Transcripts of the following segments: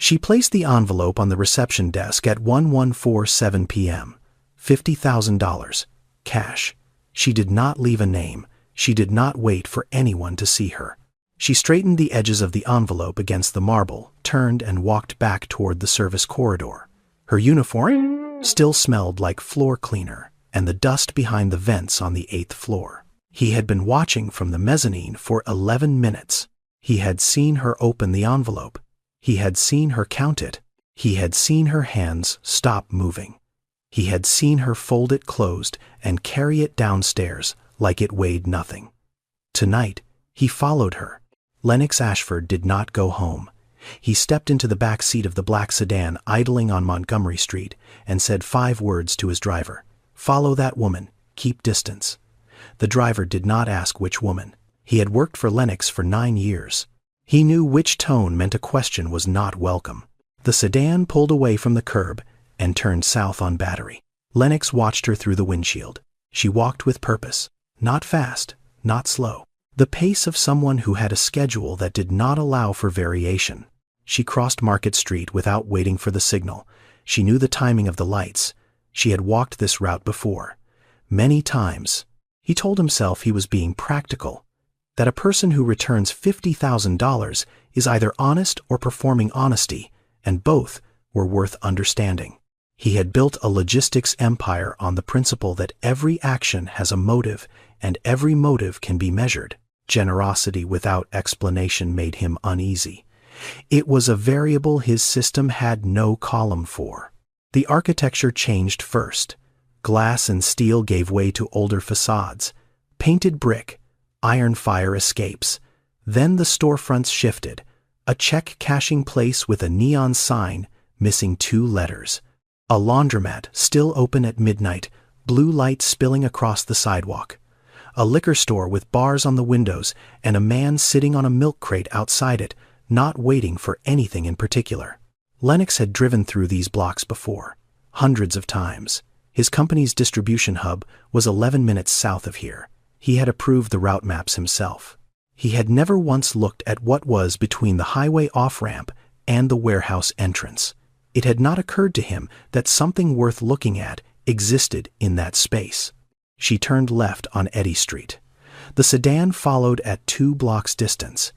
She placed the envelope on the reception desk at 1147 p.m. $50,000. Cash. She did not leave a name. She did not wait for anyone to see her. She straightened the edges of the envelope against the marble, turned and walked back toward the service corridor. Her uniform still smelled like floor cleaner and the dust behind the vents on the 8th floor. He had been watching from the mezzanine for 11 minutes. He had seen her open the envelope. He had seen her count it. He had seen her hands stop moving. He had seen her fold it closed and carry it downstairs like it weighed nothing. Tonight, he followed her. Lennox Ashford did not go home. He stepped into the back seat of the black sedan idling on Montgomery Street and said 5 words to his driver. "Follow that woman. Keep distance." The driver did not ask which woman. He had worked for Lennox for 9 years. He knew which tone meant a question was not welcome. The sedan pulled away from the curb and turned south on Battery. Lennox watched her through the windshield. She walked with purpose. Not fast, not slow. The pace of someone who had a schedule that did not allow for variation. She crossed Market Street without waiting for the signal. She knew the timing of the lights. She had walked this route before. Many times. He told himself he was being practical. That a person who returns $50,000 is either honest or performing honesty, and both were worth understanding. He had built a logistics empire on the principle that every action has a motive and every motive can be measured. Generosity without explanation made him uneasy. It was a variable his system had no column for. The architecture changed first. Glass and steel gave way to older facades. Painted brick, iron fire escapes. Then the storefronts shifted. A check cashing place with a neon sign missing 2 letters. A laundromat still open at midnight, blue light spilling across the sidewalk. A liquor store with bars on the windows and a man sitting on a milk crate outside it, not waiting for anything in particular. Lennox had driven through these blocks before, hundreds of times. His company's distribution hub was 11 minutes south of here. He had approved the route maps himself. He had never once looked at what was between the highway off-ramp and the warehouse entrance. It had not occurred to him that something worth looking at existed in that space. She turned left on Eddy Street. The sedan followed at 2 blocks distance.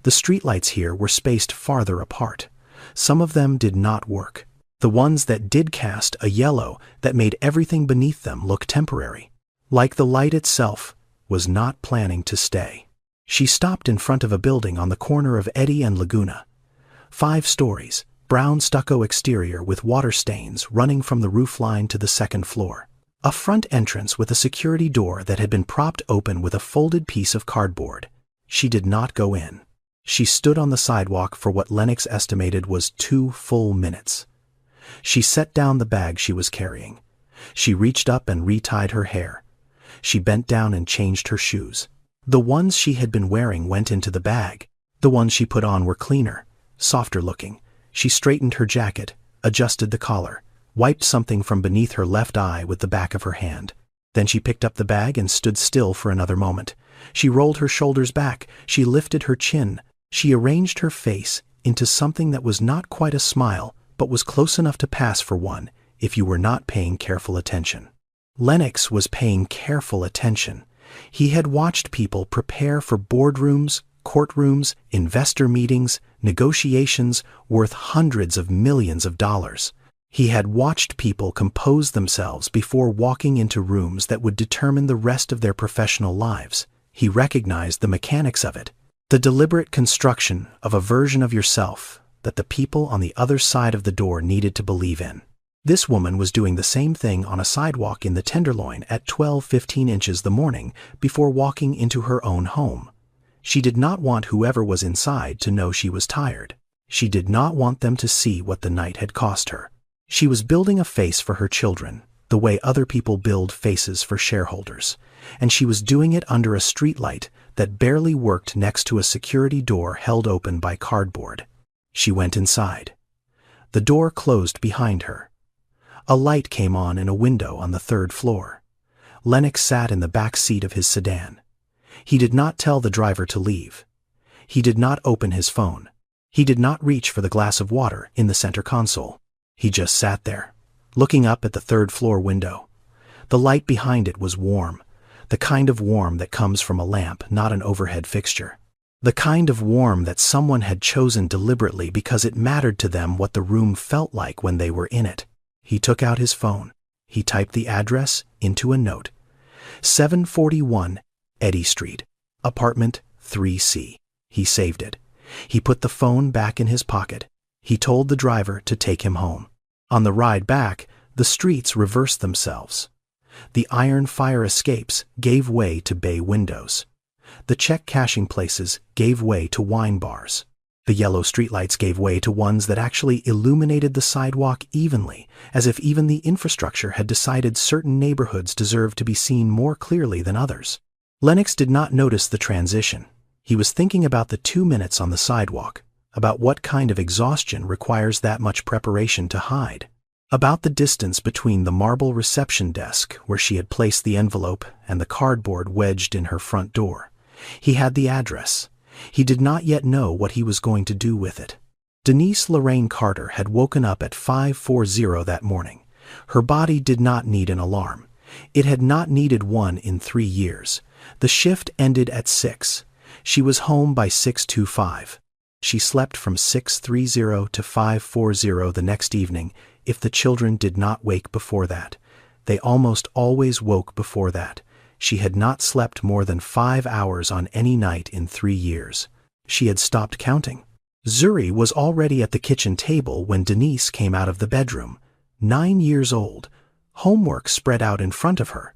The streetlights here were spaced farther apart. Some of them did not work. The ones that did cast a yellow that made everything beneath them look temporary. Like the light itself, was not planning to stay. She stopped in front of a building on the corner of Eddy and Laguna. 5 stories, brown stucco exterior with water stains running from the roofline to the 2nd floor. A front entrance with a security door that had been propped open with a folded piece of cardboard. She did not go in. She stood on the sidewalk for what Lennox estimated was 2 full minutes. She set down the bag she was carrying. She reached up and retied her hair. She bent down and changed her shoes. The ones she had been wearing went into the bag. The ones she put on were cleaner, softer looking. She straightened her jacket, adjusted the collar, wiped something from beneath her left eye with the back of her hand. Then she picked up the bag and stood still for another moment. She rolled her shoulders back. She lifted her chin. She arranged her face into something that was not quite a smile, but was close enough to pass for one if you were not paying careful attention. Lennox was paying careful attention. He had watched people prepare for boardrooms, courtrooms, investor meetings, negotiations worth hundreds of millions of dollars. He had watched people compose themselves before walking into rooms that would determine the rest of their professional lives. He recognized the mechanics of it, the deliberate construction of a version of yourself that the people on the other side of the door needed to believe in. This woman was doing the same thing on a sidewalk in the Tenderloin at 12:15 inches the morning before walking into her own home. She did not want whoever was inside to know she was tired. She did not want them to see what the night had cost her. She was building a face for her children, the way other people build faces for shareholders, and she was doing it under a streetlight that barely worked next to a security door held open by cardboard. She went inside. The door closed behind her. A light came on in a window on the 3rd floor. Lennox sat in the back seat of his sedan. He did not tell the driver to leave. He did not open his phone. He did not reach for the glass of water in the center console. He just sat there, looking up at the third-floor window. The light behind it was warm, the kind of warm that comes from a lamp, not an overhead fixture. The kind of warm that someone had chosen deliberately because it mattered to them what the room felt like when they were in it. He took out his phone. He typed the address into a note. 741 Eddy Street, apartment 3C. He saved it. He put the phone back in his pocket. He told the driver to take him home. On the ride back, the streets reversed themselves. The iron fire escapes gave way to bay windows. The check cashing places gave way to wine bars. The yellow streetlights gave way to ones that actually illuminated the sidewalk evenly, as if even the infrastructure had decided certain neighborhoods deserved to be seen more clearly than others. Lennox did not notice the transition. He was thinking about the 2 minutes on the sidewalk, about what kind of exhaustion requires that much preparation to hide, about the distance between the marble reception desk where she had placed the envelope and the cardboard wedged in her front door. He had the address. He did not yet know what he was going to do with it. Denise Lorraine Carter had woken up at 5:40 that morning. Her body did not need an alarm. It had not needed one in 3 years. The shift ended at 6. She was home by 6:25. She slept from 6:30 to 5:40 the next evening if the children did not wake before that. They almost always woke before that. She had not slept more than 5 hours on any night in 3 years. She had stopped counting. Zuri was already at the kitchen table when Denise came out of the bedroom, 9 years old, homework spread out in front of her.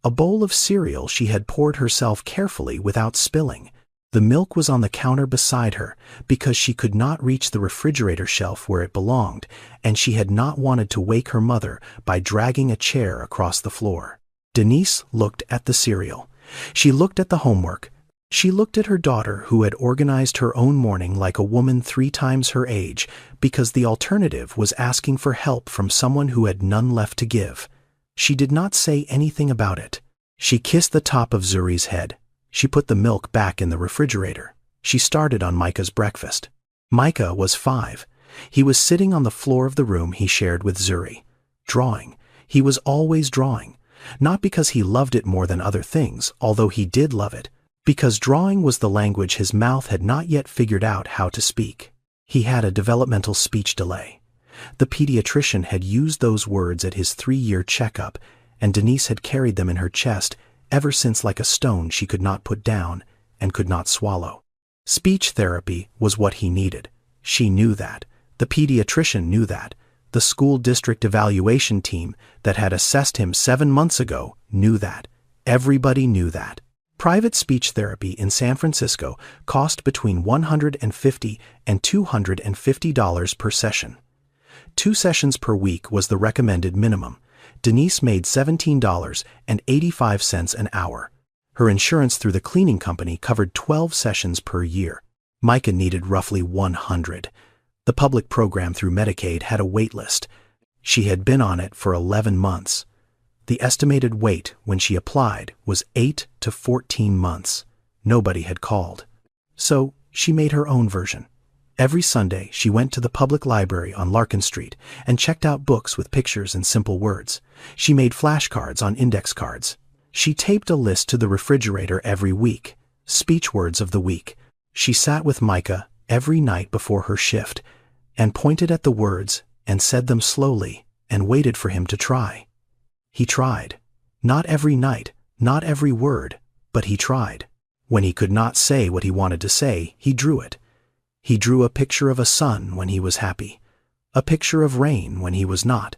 A bowl of cereal she had poured herself carefully without spilling. The milk was on the counter beside her because she could not reach the refrigerator shelf where it belonged, and she had not wanted to wake her mother by dragging a chair across the floor. Denise looked at the cereal. She looked at the homework. She looked at her daughter who had organized her own morning like a woman 3 times her age because the alternative was asking for help from someone who had none left to give. She did not say anything about it. She kissed the top of Zuri's head. She put the milk back in the refrigerator. She started on Micah's breakfast. Micah was 5. He was sitting on the floor of the room he shared with Zuri. Drawing. He was always drawing. Not because he loved it more than other things, although he did love it, because drawing was the language his mouth had not yet figured out how to speak. He had a developmental speech delay. The pediatrician had used those words at his 3-year checkup, and Denise had carried them in her chest ever since like a stone she could not put down and could not swallow. Speech therapy was what he needed. She knew that. The pediatrician knew that. The school district evaluation team that had assessed him 7 months ago knew that. Everybody knew that. Private speech therapy in San Francisco cost between $150 and $250 per session. 2 sessions per week was the recommended minimum. Denise made $17.85 an hour. Her insurance through the cleaning company covered 12 sessions per year. Micah needed roughly 100. The public program through Medicaid had a wait list. She had been on it for 11 months. The estimated wait when she applied was 8 to 14 months. Nobody had called. So she made her own version. Every Sunday, she went to the public library on Larkin Street and checked out books with pictures and simple words. She made flashcards on index cards. She taped a list to the refrigerator every week, speech words of the week. She sat with Micah every night before her shift and pointed at the words and said them slowly and waited for him to try. He tried. Not every night, not every word, but he tried. When he could not say what he wanted to say, he drew it. He drew a picture of a sun when he was happy, a picture of rain when he was not,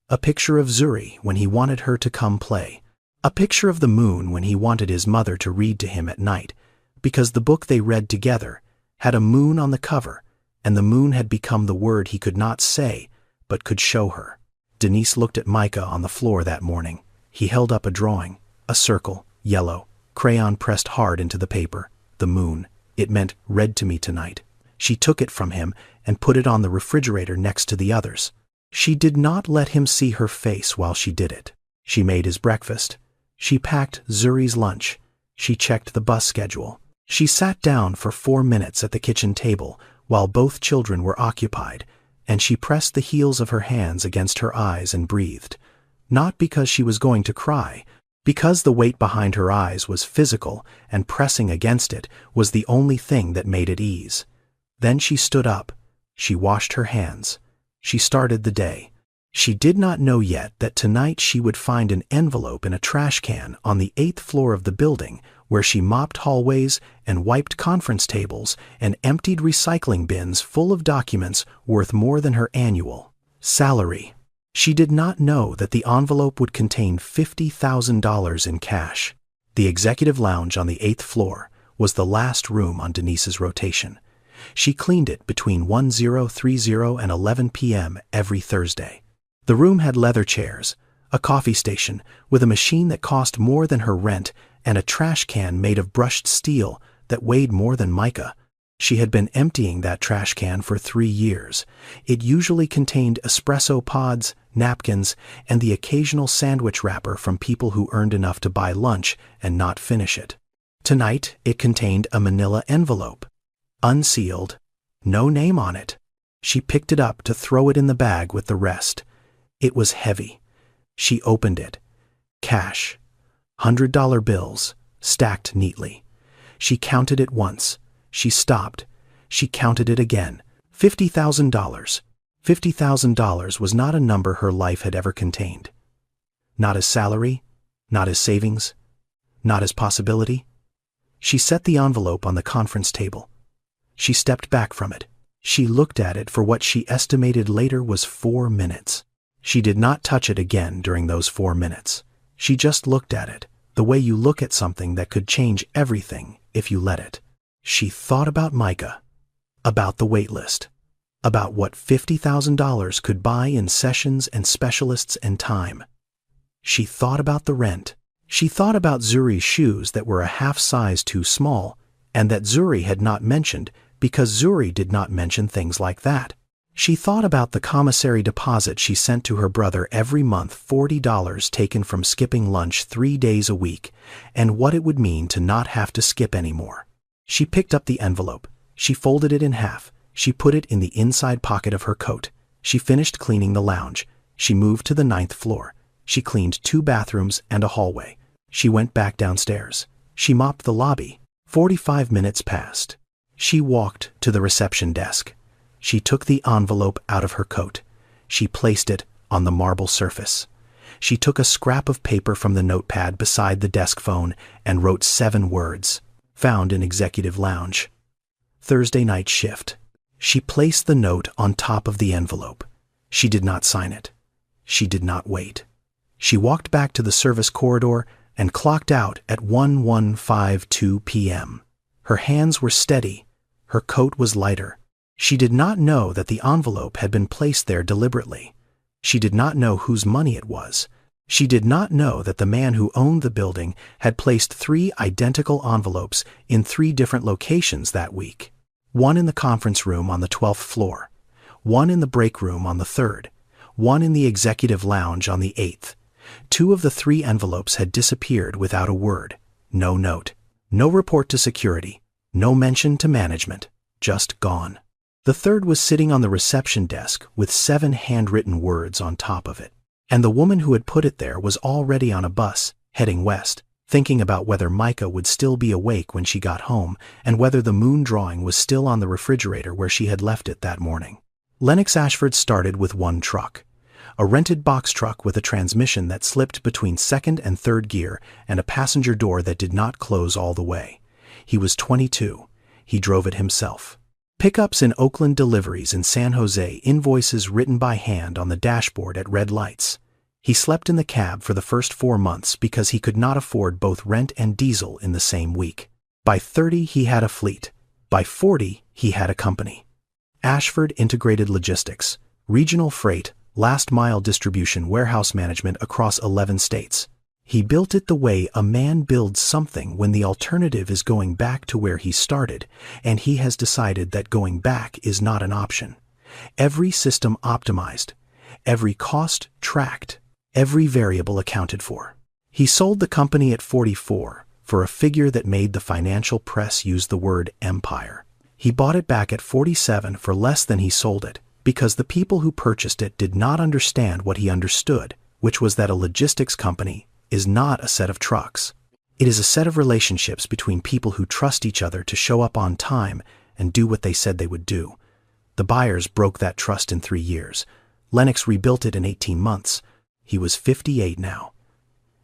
a picture of Zuri when he wanted her to come play, a picture of the moon when he wanted his mother to read to him at night, because the book they read together had a moon on the cover, and the moon had become the word he could not say but could show her. Denise looked at Micah on the floor that morning. He held up a drawing, a circle, yellow, crayon pressed hard into the paper, the moon. It meant, "Read to me tonight." She took it from him and put it on the refrigerator next to the others. She did not let him see her face while she did it. She made his breakfast. She packed Zuri's lunch. She checked the bus schedule. She sat down for 4 minutes at the kitchen table while both children were occupied, and she pressed the heels of her hands against her eyes and breathed. Not because she was going to cry, because the weight behind her eyes was physical, and pressing against it was the only thing that made it ease. Then she stood up. She washed her hands. She started the day. She did not know yet that tonight she would find an envelope in a trash can on the 8th floor of the building, where she mopped hallways and wiped conference tables and emptied recycling bins full of documents worth more than her annual salary. She did not know that the envelope would contain $50,000 in cash. The executive lounge on the 8th floor was the last room on Denise's rotation. She cleaned it between 10:30 and 11 p.m. every Thursday. The room had leather chairs, a coffee station with a machine that cost more than her rent, and a trash can made of brushed steel that weighed more than mica. She had been emptying that trash can for 3 years. It usually contained espresso pods, napkins, and the occasional sandwich wrapper from people who earned enough to buy lunch and not finish it. Tonight, it contained a manila envelope. Unsealed, no name on it. She picked it up to throw it in the bag with the rest. It was heavy. She opened it. Cash. $100 bills, stacked neatly. She counted it once. She stopped. She counted it again. $50,000. $50,000 was not a number her life had ever contained. Not as salary, not as savings, not as possibility. She set the envelope on the conference table. She stepped back from it. She looked at it for what she estimated later was 4 minutes. She did not touch it again during those 4 minutes. She just looked at it, the way you look at something that could change everything if you let it. She thought about Micah, about the wait list, about what $50,000 could buy in sessions and specialists and time. She thought about the rent. She thought about Zuri's shoes that were a half size too small, and that Zuri had not mentioned because Zuri did not mention things like that. She thought about the commissary deposit she sent to her brother every month, $40 taken from skipping lunch 3 days a week, and what it would mean to not have to skip anymore. She picked up the envelope. She folded it in half. She put it in the inside pocket of her coat. She finished cleaning the lounge. She moved to the 9th floor. She cleaned 2 bathrooms and a hallway. She went back downstairs. She mopped the lobby. 45 minutes passed. She walked to the reception desk. She took the envelope out of her coat. She placed it on the marble surface. She took a scrap of paper from the notepad beside the desk phone and wrote 7 words, found in executive lounge. Thursday night shift. She placed the note on top of the envelope. She did not sign it. She did not wait. She walked back to the service corridor and clocked out at 11:52 p.m. Her hands were steady. Her coat was lighter. She did not know that the envelope had been placed there deliberately. She did not know whose money it was. She did not know that the man who owned the building had placed 3 identical envelopes in 3 different locations that week. One in the conference room on the 12th floor, one in the break room on the 3rd, one in the executive lounge on the 8th. 2 of the 3 envelopes had disappeared without a word. No note. No report to security. No mention to management. Just gone. The 3rd was sitting on the reception desk with 7 handwritten words on top of it. And the woman who had put it there was already on a bus, heading west, thinking about whether Micah would still be awake when she got home and whether the moon drawing was still on the refrigerator where she had left it that morning. Lennox Ashford started with 1 truck. A rented box truck with a transmission that slipped between 2nd and 3rd gear and a passenger door that did not close all the way. He was 22. He drove it himself. Pickups in Oakland, deliveries in San Jose, invoices written by hand on the dashboard at red lights. He slept in the cab for the first 4 months because he could not afford both rent and diesel in the same week. By 30, he had a fleet. By 40, he had a company. Ashford Integrated Logistics, regional freight, last-mile distribution, warehouse management across 11 states. He built it the way a man builds something when the alternative is going back to where he started, and he has decided that going back is not an option. Every system optimized, every cost tracked, every variable accounted for. He sold the company at 44 for a figure that made the financial press use the word empire. He bought it back at 47 for less than he sold it, because the people who purchased it did not understand what he understood, which was that a logistics company is not a set of trucks. It is a set of relationships between people who trust each other to show up on time and do what they said they would do. The buyers broke that trust in 3 years. Lennox rebuilt it in 18 months. He was 58 now.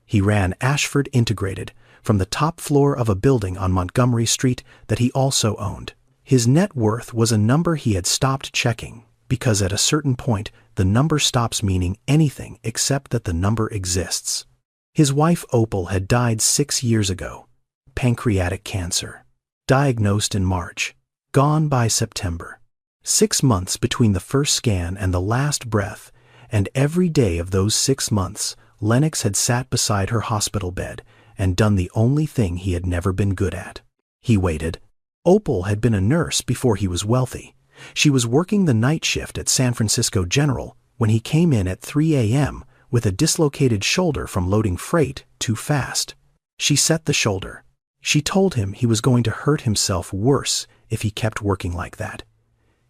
He ran Ashford Integrated from the top floor of a building on Montgomery Street that he also owned. His net worth was a number he had stopped checking, because at a certain point, the number stops meaning anything except that the number exists. His wife Opal had died 6 years ago. Pancreatic cancer. Diagnosed in March. Gone by September. 6 months between the first scan and the last breath, and every day of those 6 months, Lennox had sat beside her hospital bed and done the only thing he had never been good at. He waited. Opal had been a nurse before he was wealthy. She was working the night shift at San Francisco General when he came in at 3 a.m. with a dislocated shoulder from loading freight too fast. She set the shoulder. She told him he was going to hurt himself worse if he kept working like that.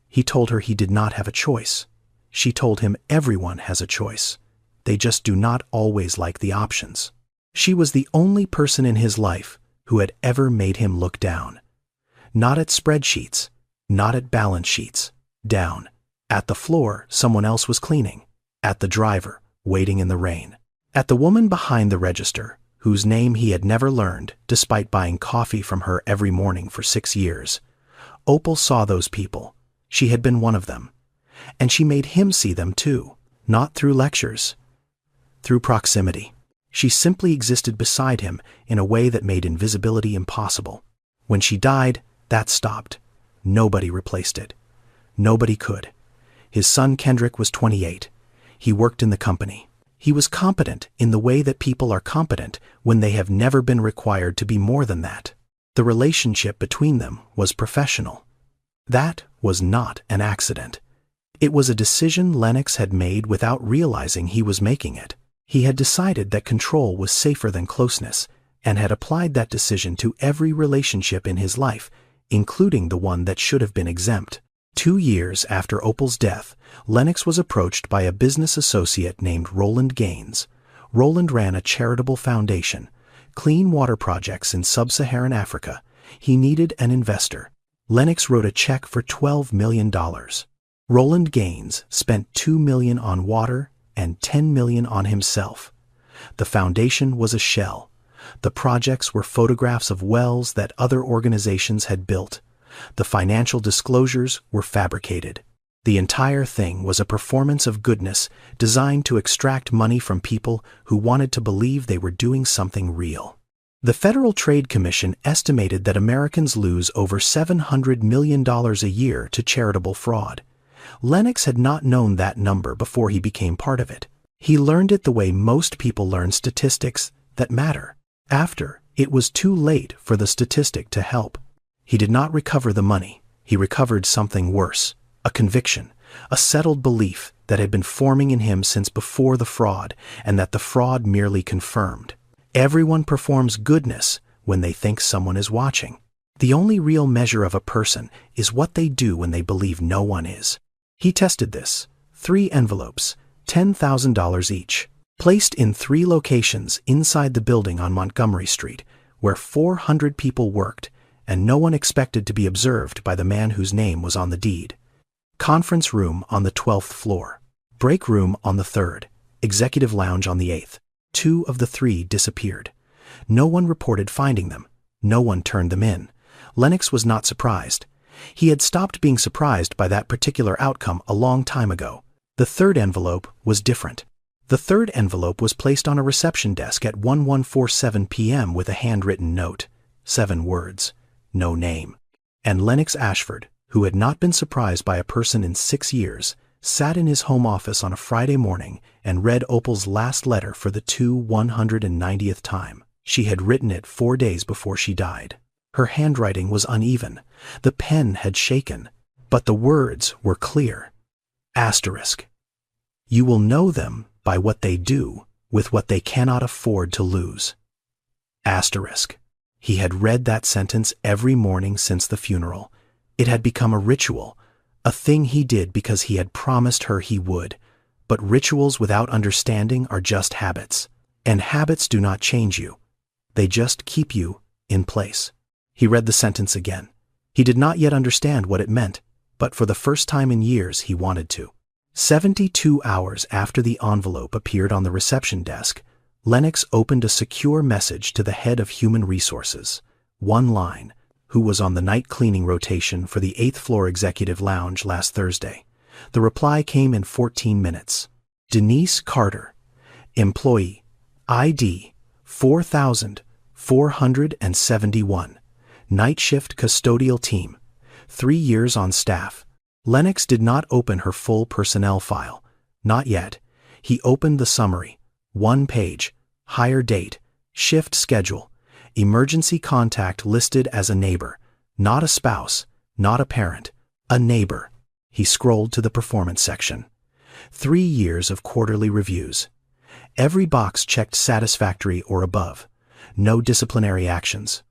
He told her he did not have a choice. She told him everyone has a choice. They just do not always like the options. She was the only person in his life who had ever made him look down. Not at spreadsheets, not at balance sheets. Down. At the floor someone else was cleaning. At the driver, waiting in the rain. At the woman behind the register, whose name he had never learned despite buying coffee from her every morning for 6 years. Opal saw those people. She had been one of them. And she made him see them too, not through lectures, through proximity. She simply existed beside him in a way that made invisibility impossible. When she died, that stopped. Nobody replaced it. Nobody could. His son Kendrick was 28. He worked in the company. He was competent in the way that people are competent when they have never been required to be more than that. The relationship between them was professional. That was not an accident. It was a decision Lennox had made without realizing he was making it. He had decided that control was safer than closeness, and had applied that decision to every relationship in his life, including the one that should have been exempt. 2 years after Opal's death, Lennox was approached by a business associate named Roland Gaines. Roland ran a charitable foundation, clean water projects in sub-Saharan Africa. He needed an investor. Lennox wrote a check for $12 million. Roland Gaines spent $2 million on water and $10 million on himself. The foundation was a shell. The projects were photographs of wells that other organizations had built. The financial disclosures were fabricated. The entire thing was a performance of goodness designed to extract money from people who wanted to believe they were doing something real. The Federal Trade Commission estimated that Americans lose over $700 million a year to charitable fraud. Lennox had not known that number before he became part of it. He learned it the way most people learn statistics that matter, after it was too late for the statistic to help. He did not recover the money. He recovered something worse, a conviction, a settled belief that had been forming in him since before the fraud, and that the fraud merely confirmed. Everyone performs goodness when they think someone is watching. The only real measure of a person is what they do when they believe no one is. He tested this. 3 envelopes, $10,000 each, placed in 3 locations inside the building on Montgomery Street, where 400 people worked, and no one expected to be observed by the man whose name was on the deed. Conference room on the 12th floor. Break room on the 3rd. Executive lounge on the 8th. 2 of the 3 disappeared. No one reported finding them. No one turned them in. Lennox was not surprised. He had stopped being surprised by that particular outcome a long time ago. The 3rd envelope was different. The 3rd envelope was placed on a reception desk at 1147 p.m. with a handwritten note. 7 words. No name. And Lennox Ashford, who had not been surprised by a person in 6 years, sat in his home office on a Friday morning and read Opal's last letter for the 190th time. She had written it 4 days before she died. Her handwriting was uneven. The pen had shaken, but the words were clear. Asterisk. You will know them by what they do with what they cannot afford to lose. Asterisk. He had read that sentence every morning since the funeral. It had become a ritual, a thing he did because he had promised her he would. But rituals without understanding are just habits. And habits do not change you. They just keep you in place. He read the sentence again. He did not yet understand what it meant, but for the first time in years he wanted to. 72 hours after the envelope appeared on the reception desk, Lennox opened a secure message to the head of human resources. One line, who was on the night cleaning rotation for the 8th floor executive lounge last Thursday. The reply came in 14 minutes. Denise Carter, employee, ID 4471, night shift custodial team, 3 years on staff. Lennox did not open her full personnel file. Not yet. He opened the summary. 1 page, hire date, shift schedule, emergency contact listed as a neighbor, not a spouse, not a parent, a neighbor. He scrolled to the performance section. 3 years of quarterly reviews. Every box checked satisfactory or above. No disciplinary actions.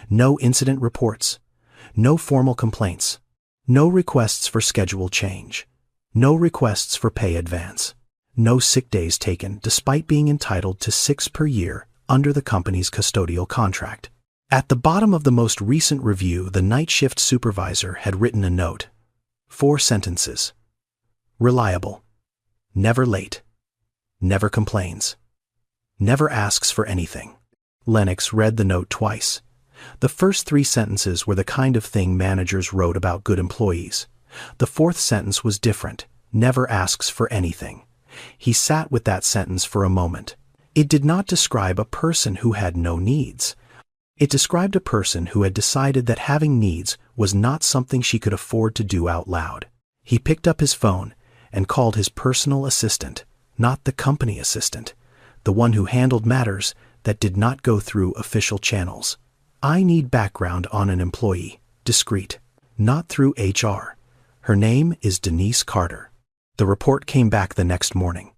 No incident reports. No formal complaints. No requests for schedule change. No requests for pay advance. No sick days taken despite being entitled to 6 per year under the company's custodial contract. At the bottom of the most recent review, the night shift supervisor had written a note. 4 sentences. Reliable. Never late. Never complains. Never asks for anything. Lennox read the note twice. The first 3 sentences were the kind of thing managers wrote about good employees. The 4th sentence was different. Never asks for anything. He sat with that sentence for a moment. It did not describe a person who had no needs. It described a person who had decided that having needs was not something she could afford to do out loud. He picked up his phone and called his personal assistant, not the company assistant, the one who handled matters that did not go through official channels. I need background on an employee, discreet, not through HR. Her name is Denise Carter. The report came back the next morning.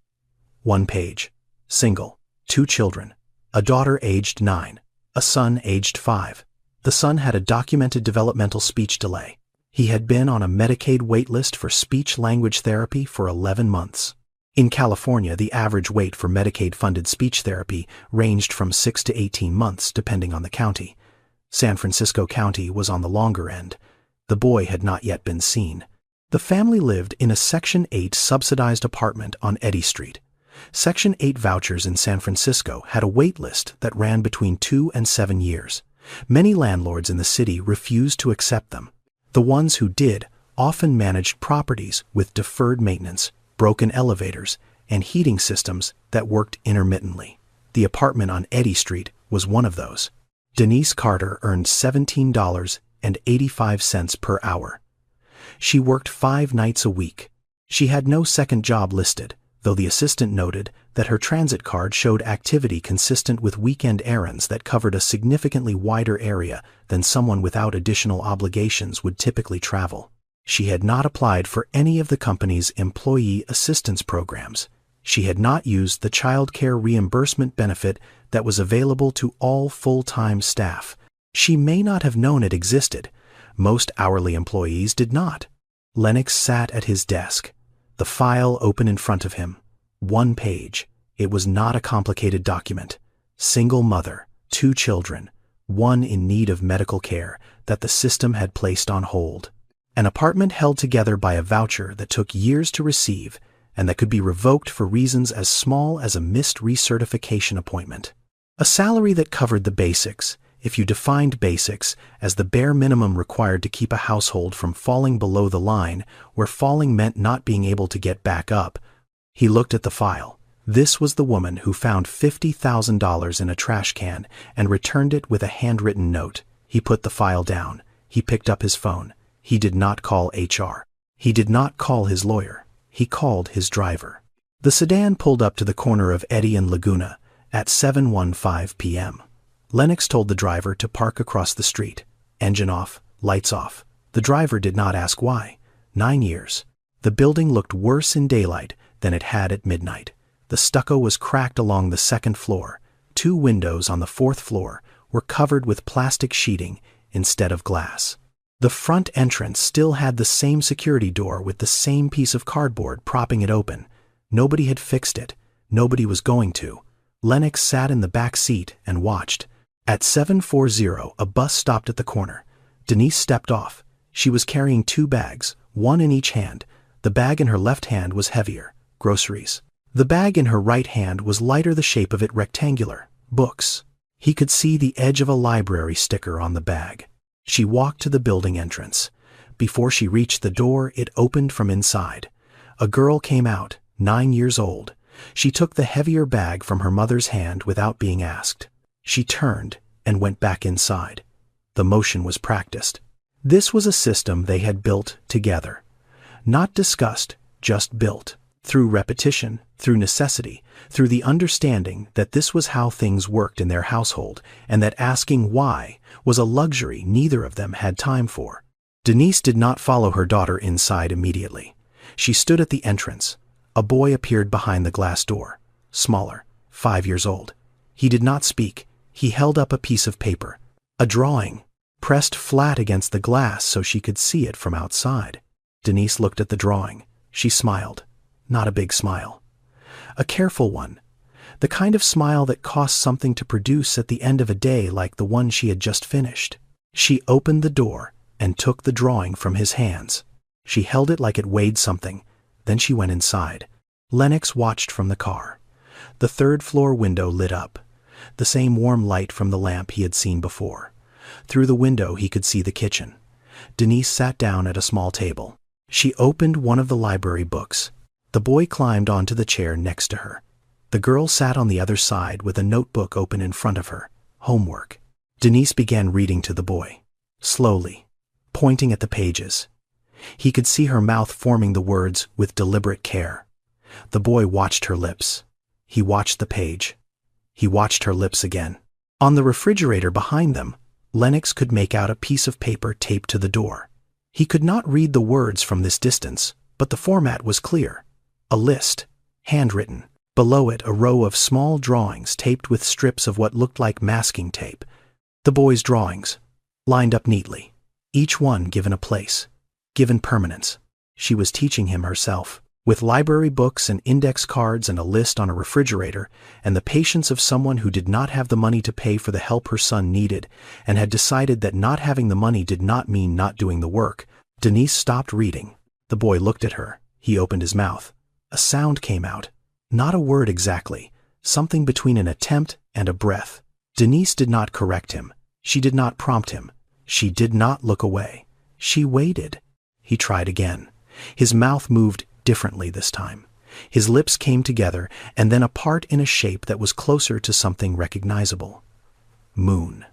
1 page. Single. 2 children. A daughter aged 9. A son aged 5. The son had a documented developmental speech delay. He had been on a Medicaid waitlist for speech-language therapy for 11 months. In California, the average wait for Medicaid-funded speech therapy ranged from 6 to 18 months, depending on the county. San Francisco County was on the longer end. The boy had not yet been seen. The family lived in a Section 8 subsidized apartment on Eddy Street. Section 8 vouchers in San Francisco had a wait list that ran between 2 and 7 years. Many landlords in the city refused to accept them. The ones who did often managed properties with deferred maintenance, broken elevators, and heating systems that worked intermittently. The apartment on Eddy Street was one of those. Denise Carter earned $17.85 per hour. She worked 5 nights a week. She had no second job listed, though the assistant noted that her transit card showed activity consistent with weekend errands that covered a significantly wider area than someone without additional obligations would typically travel. She had not applied for any of the company's employee assistance programs. She had not used the child care reimbursement benefit that was available to all full-time staff. She may not have known it existed. Most hourly employees did not. Lennox sat at his desk, the file open in front of him. 1 page. It was not a complicated document. Single mother, 2 children, one in need of medical care that the system had placed on hold. An apartment held together by a voucher that took years to receive and that could be revoked for reasons as small as a missed recertification appointment. A salary that covered the basics, if you defined basics as the bare minimum required to keep a household from falling below the line, where falling meant not being able to get back up. He looked at the file. This was the woman who found $50,000 in a trash can and returned it with a handwritten note. He put the file down. He picked up his phone. He did not call HR. He did not call his lawyer. He called his driver. The sedan pulled up to the corner of Eddy and Laguna at 7:15 p.m. Lennox told the driver to park across the street. Engine off, lights off. The driver did not ask why. 9 years. The building looked worse in daylight than it had at midnight. The stucco was cracked along the 2nd floor. 2 windows on the 4th floor were covered with plastic sheeting instead of glass. The front entrance still had the same security door with the same piece of cardboard propping it open. Nobody had fixed it. Nobody was going to. Lennox sat in the back seat and watched. At 7:40, a bus stopped at the corner. Denise stepped off. She was carrying 2 bags, one in each hand. The bag in her left hand was heavier, groceries. The bag in her right hand was lighter, the shape of it rectangular, books. He could see the edge of a library sticker on the bag. She walked to the building entrance. Before she reached the door, it opened from inside. A girl came out, 9 years old. She took the heavier bag from her mother's hand without being asked. She turned and went back inside. The motion was practiced. This was a system they had built together. Not discussed, just built. Through repetition, through necessity, through the understanding that this was how things worked in their household, and that asking why was a luxury neither of them had time for. Denise did not follow her daughter inside immediately. She stood at the entrance. A boy appeared behind the glass door, smaller, 5 years old. He did not speak. He held up a piece of paper, a drawing, pressed flat against the glass so she could see it from outside. Denise looked at the drawing. She smiled. Not a big smile. A careful one. The kind of smile that costs something to produce at the end of a day like the one she had just finished. She opened the door and took the drawing from his hands. She held it like it weighed something. Then she went inside. Lennox watched from the car. The 3rd-floor window lit up. The same warm light from the lamp he had seen before. Through the window he could see the kitchen. Denise sat down at a small table. She opened one of the library books. The boy climbed onto the chair next to her. The girl sat on the other side with a notebook open in front of her. Homework. Denise began reading to the boy. Slowly, pointing at the pages. He could see her mouth forming the words with deliberate care. The boy watched her lips. He watched the page. He watched her lips again. On the refrigerator behind them, Lennox could make out a piece of paper taped to the door. He could not read the words from this distance, but the format was clear. A list, handwritten. Below it, a row of small drawings taped with strips of what looked like masking tape. The boy's drawings, lined up neatly, each one given a place, given permanence. She was teaching him herself. With library books and index cards and a list on a refrigerator, and the patience of someone who did not have the money to pay for the help her son needed, and had decided that not having the money did not mean not doing the work, Denise stopped reading. The boy looked at her. He opened his mouth. A sound came out. Not a word exactly, something between an attempt and a breath. Denise did not correct him. She did not prompt him. She did not look away. She waited. He tried again. His mouth moved differently this time. His lips came together and then apart in a shape that was closer to something recognizable. Moon.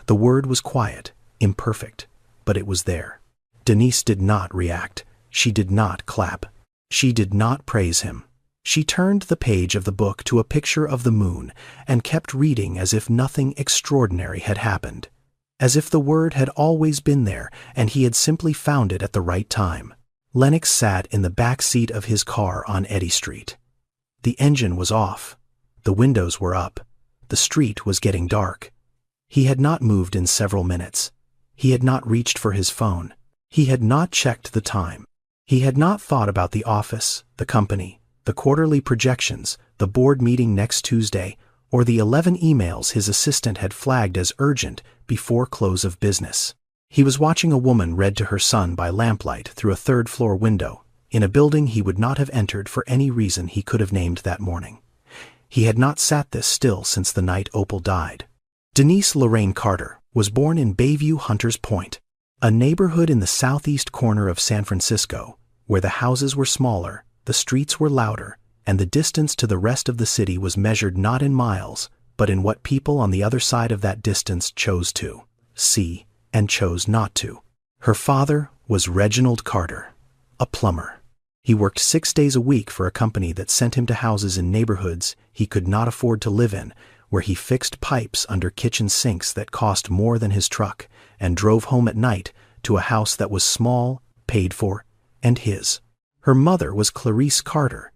The word was quiet, imperfect, but it was there. Denise did not react. She did not clap. She did not praise him. She turned the page of the book to a picture of the moon and kept reading as if nothing extraordinary had happened, as if the word had always been there and he had simply found it at the right time. Lennox sat in the back seat of his car on Eddy Street. The engine was off. The windows were up. The street was getting dark. He had not moved in several minutes. He had not reached for his phone. He had not checked the time. He had not thought about the office, the company, the quarterly projections, the board meeting next Tuesday, or the 11 emails his assistant had flagged as urgent before close of business. He was watching a woman read to her son by lamplight through a 3rd-floor window, in a building he would not have entered for any reason he could have named that morning. He had not sat this still since the night Opal died. Denise Lorraine Carter was born in Bayview Hunters Point, a neighborhood in the southeast corner of San Francisco, where the houses were smaller, the streets were louder, and the distance to the rest of the city was measured not in miles, but in what people on the other side of that distance chose to see and chose not to. Her father was Reginald Carter, a plumber. He worked 6 days a week for a company that sent him to houses in neighborhoods he could not afford to live in, where he fixed pipes under kitchen sinks that cost more than his truck, and drove home at night to a house that was small, paid for, and his. Her mother was Clarice Carter.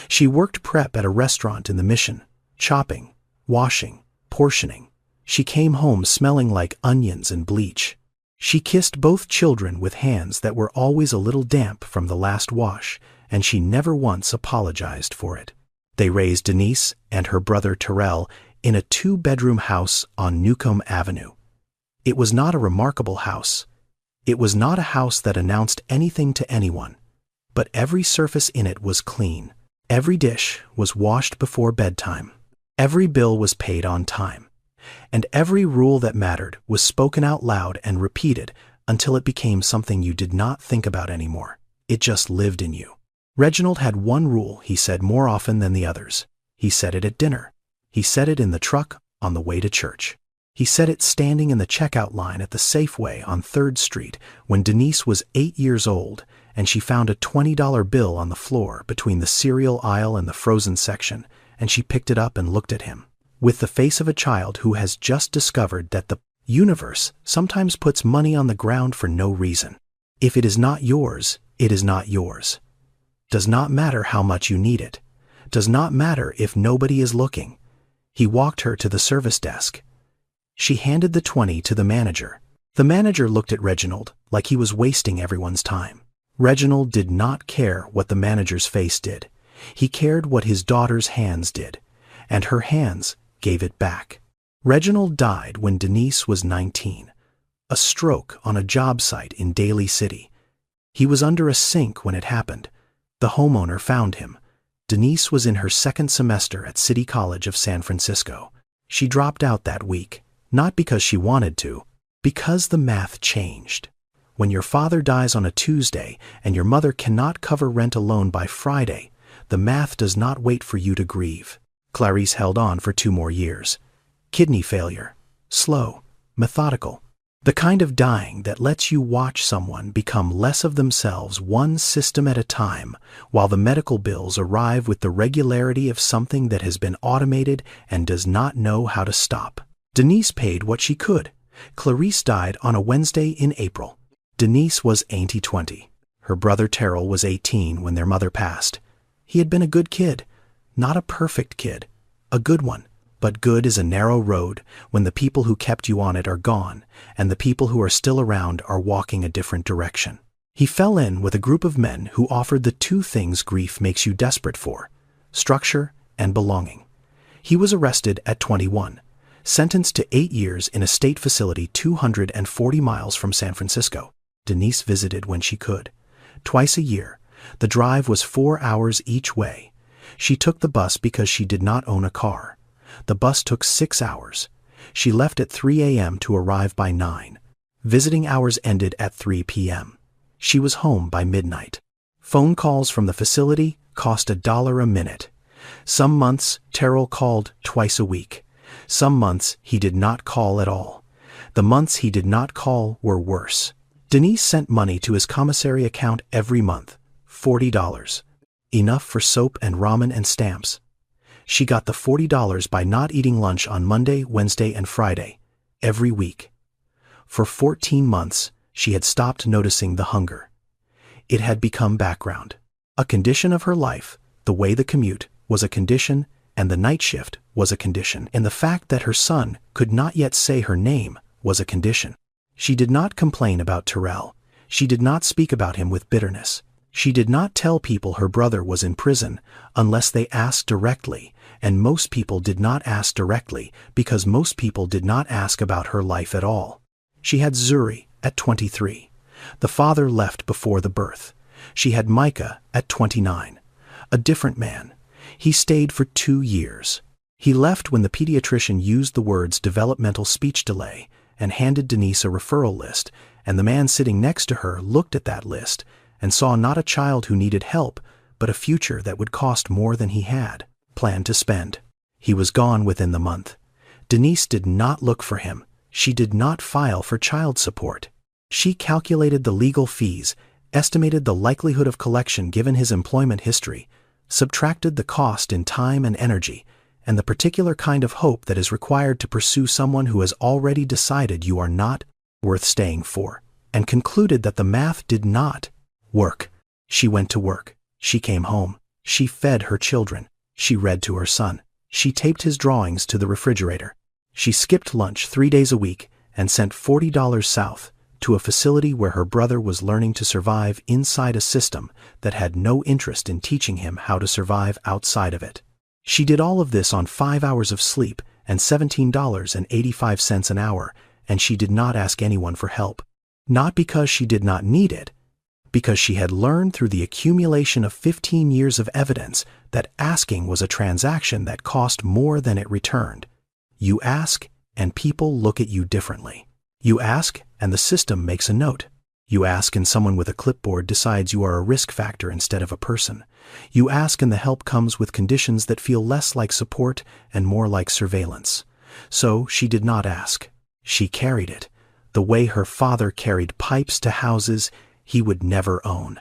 She worked prep at a restaurant in the Mission, chopping, washing, portioning. She came home smelling like onions and bleach. She kissed both children with hands that were always a little damp from the last wash, and she never once apologized for it. They raised Denise and her brother Terrell in a 2-bedroom house on Newcomb Avenue. It was not a remarkable house. It was not a house that announced anything to anyone. But every surface in it was clean. Every dish was washed before bedtime. Every bill was paid on time. And every rule that mattered was spoken out loud and repeated until it became something you did not think about anymore. It just lived in you. Reginald had one rule he said more often than the others. He said it at dinner. He said it in the truck on the way to church. He said it standing in the checkout line at the Safeway on 3rd Street when Denise was 8 years old and she found a $20 bill on the floor between the cereal aisle and the frozen section, and she picked it up and looked at him with the face of a child who has just discovered that the universe sometimes puts money on the ground for no reason. If it is not yours, it is not yours. Does not matter how much you need it. Does not matter if nobody is looking. He walked her to the service desk. She handed the 20 to the manager. The manager looked at Reginald like he was wasting everyone's time. Reginald did not care what the manager's face did. He cared what his daughter's hands did, and her hands gave it back. Reginald died when Denise was 19. A stroke on a job site in Daly City. He was under a sink when it happened. The homeowner found him. Denise was in her 2nd semester at City College of San Francisco. She dropped out that week, not because she wanted to, because the math changed. When your father dies on a Tuesday and your mother cannot cover rent alone by Friday, the math does not wait for you to grieve. Clarice held on for 2 more years. Kidney failure. Slow, methodical. The kind of dying that lets you watch someone become less of themselves one system at a time, while the medical bills arrive with the regularity of something that has been automated and does not know how to stop. Denise paid what she could. Clarice died on a Wednesday in April. Denise was 20. Her brother Terrell was 18 when their mother passed. He had been a good kid. Not a perfect kid. A good one. But good is a narrow road when the people who kept you on it are gone, and the people who are still around are walking a different direction. He fell in with a group of men who offered the 2 things grief makes you desperate for: structure and belonging. He was arrested at 21, sentenced to 8 years in a state facility 240 miles from San Francisco. Denise visited when she could. Twice a year. The drive was 4 hours each way. She took the bus because she did not own a car. The bus took 6 hours. She left at 3 a.m. to arrive by 9. Visiting hours ended at 3 p.m. She was home by midnight. Phone calls from the facility cost $1 a minute. Some months, Terrell called twice a week. Some months, he did not call at all. The months he did not call were worse. Denise sent money to his commissary account every month, $40. Enough for soap and ramen and stamps. She got the $40 by not eating lunch on Monday, Wednesday, and Friday, every week. For 14 months, she had stopped noticing the hunger. It had become background. A condition of her life, the way the commute was a condition, and the night shift was a condition, and the fact that her son could not yet say her name was a condition. She did not complain about Terrell. She did not speak about him with bitterness. She did not tell people her brother was in prison unless they asked directly, and most people did not ask directly because most people did not ask about her life at all. She had Zuri at 23. The father left before the birth. She had Micah at 29. A different man. He stayed for 2 years. He left when the pediatrician used the words developmental speech delay and handed Denise a referral list, and the man sitting next to her looked at that list and saw not a child who needed help, but a future that would cost more than he had planned to spend. He was gone within the month. Denise did not look for him. She did not file for child support. She calculated the legal fees, estimated the likelihood of collection given his employment history, subtracted the cost in time and energy, and the particular kind of hope that is required to pursue someone who has already decided you are not worth staying for, and concluded that the math did not work. She went to work. She came home. She fed her children. She read to her son. She taped his drawings to the refrigerator. She skipped lunch 3 days a week and sent $40 south to a facility where her brother was learning to survive inside a system that had no interest in teaching him how to survive outside of it. She did all of this on 5 hours of sleep and $17.85 an hour, and she did not ask anyone for help. Not because she did not need it, because she had learned through the accumulation of 15 years of evidence that asking was a transaction that cost more than it returned. You ask, and people look at you differently. You ask, and the system makes a note. You ask, and someone with a clipboard decides you are a risk factor instead of a person. You ask, and the help comes with conditions that feel less like support and more like surveillance. So she did not ask. She carried it, the way her father carried pipes to houses he would never own,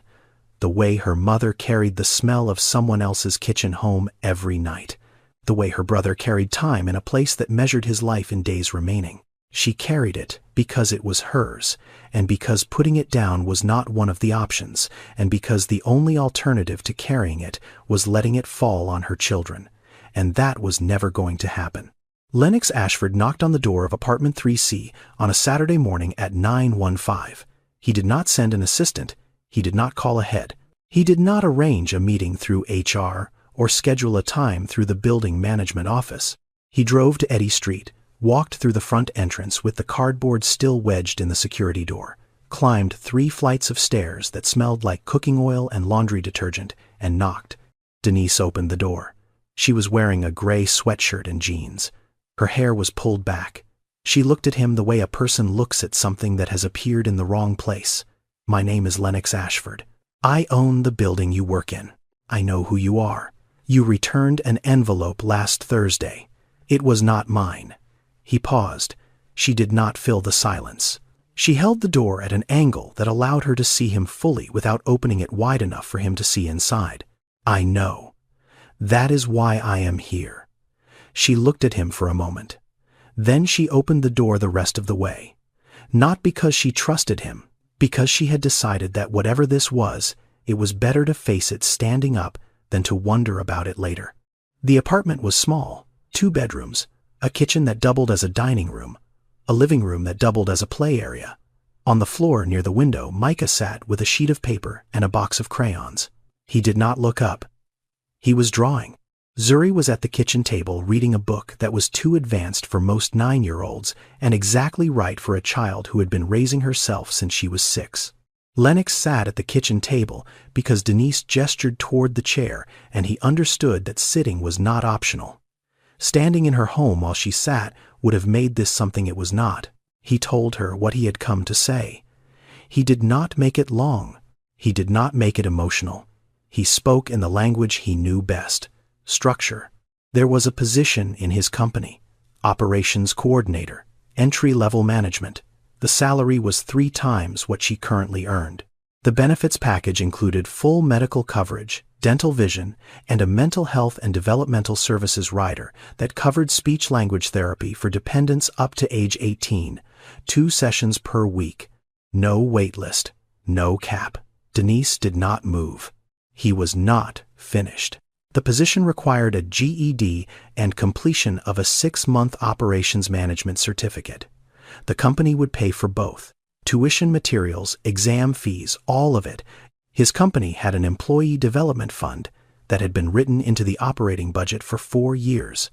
the way her mother carried the smell of someone else's kitchen home every night, the way her brother carried time in a place that measured his life in days remaining. She carried it because it was hers, and because putting it down was not one of the options, and because the only alternative to carrying it was letting it fall on her children, and that was never going to happen. Lennox Ashford knocked on the door of apartment 3C on a Saturday morning at 9:15. He did not send an assistant. He did not call ahead. He did not arrange a meeting through HR or schedule a time through the building management office. He drove to Eddy Street, walked through the front entrance with the cardboard still wedged in the security door, climbed 3 flights of stairs that smelled like cooking oil and laundry detergent, and knocked. Denise opened the door. She was wearing a gray sweatshirt and jeans. Her hair was pulled back. She looked at him the way a person looks at something that has appeared in the wrong place. "My name is Lennox Ashford. I own the building you work in. I know who you are. You returned an envelope last Thursday. It was not mine." He paused. She did not fill the silence. She held the door at an angle that allowed her to see him fully without opening it wide enough for him to see inside. "I know. That is why I am here." She looked at him for a moment. Then she opened the door the rest of the way. Not because she trusted him, because she had decided that whatever this was, it was better to face it standing up than to wonder about it later. The apartment was small, 2 bedrooms, a kitchen that doubled as a dining room, a living room that doubled as a play area. On the floor near the window, Micah sat with a sheet of paper and a box of crayons. He did not look up. He was drawing. Zuri was at the kitchen table reading a book that was too advanced for most 9-year-olds and exactly right for a child who had been raising herself since she was 6. Lennox sat at the kitchen table because Denise gestured toward the chair, and he understood that sitting was not optional. Standing in her home while she sat would have made this something it was not. He told her what he had come to say. He did not make it long. He did not make it emotional. He spoke in the language he knew best. Structure. There was a position in his company. Operations coordinator. Entry-level management. The salary was 3 times what she currently earned. The benefits package included full medical coverage, dental vision, and a mental health and developmental services rider that covered speech-language therapy for dependents up to age 18, 2 sessions per week. No wait list. No cap. Denise did not move. He was not finished. The position required a GED and completion of a 6-month operations management certificate. The company would pay for both. Tuition, materials, exam fees, all of it. His company had an employee development fund that had been written into the operating budget for 4 years.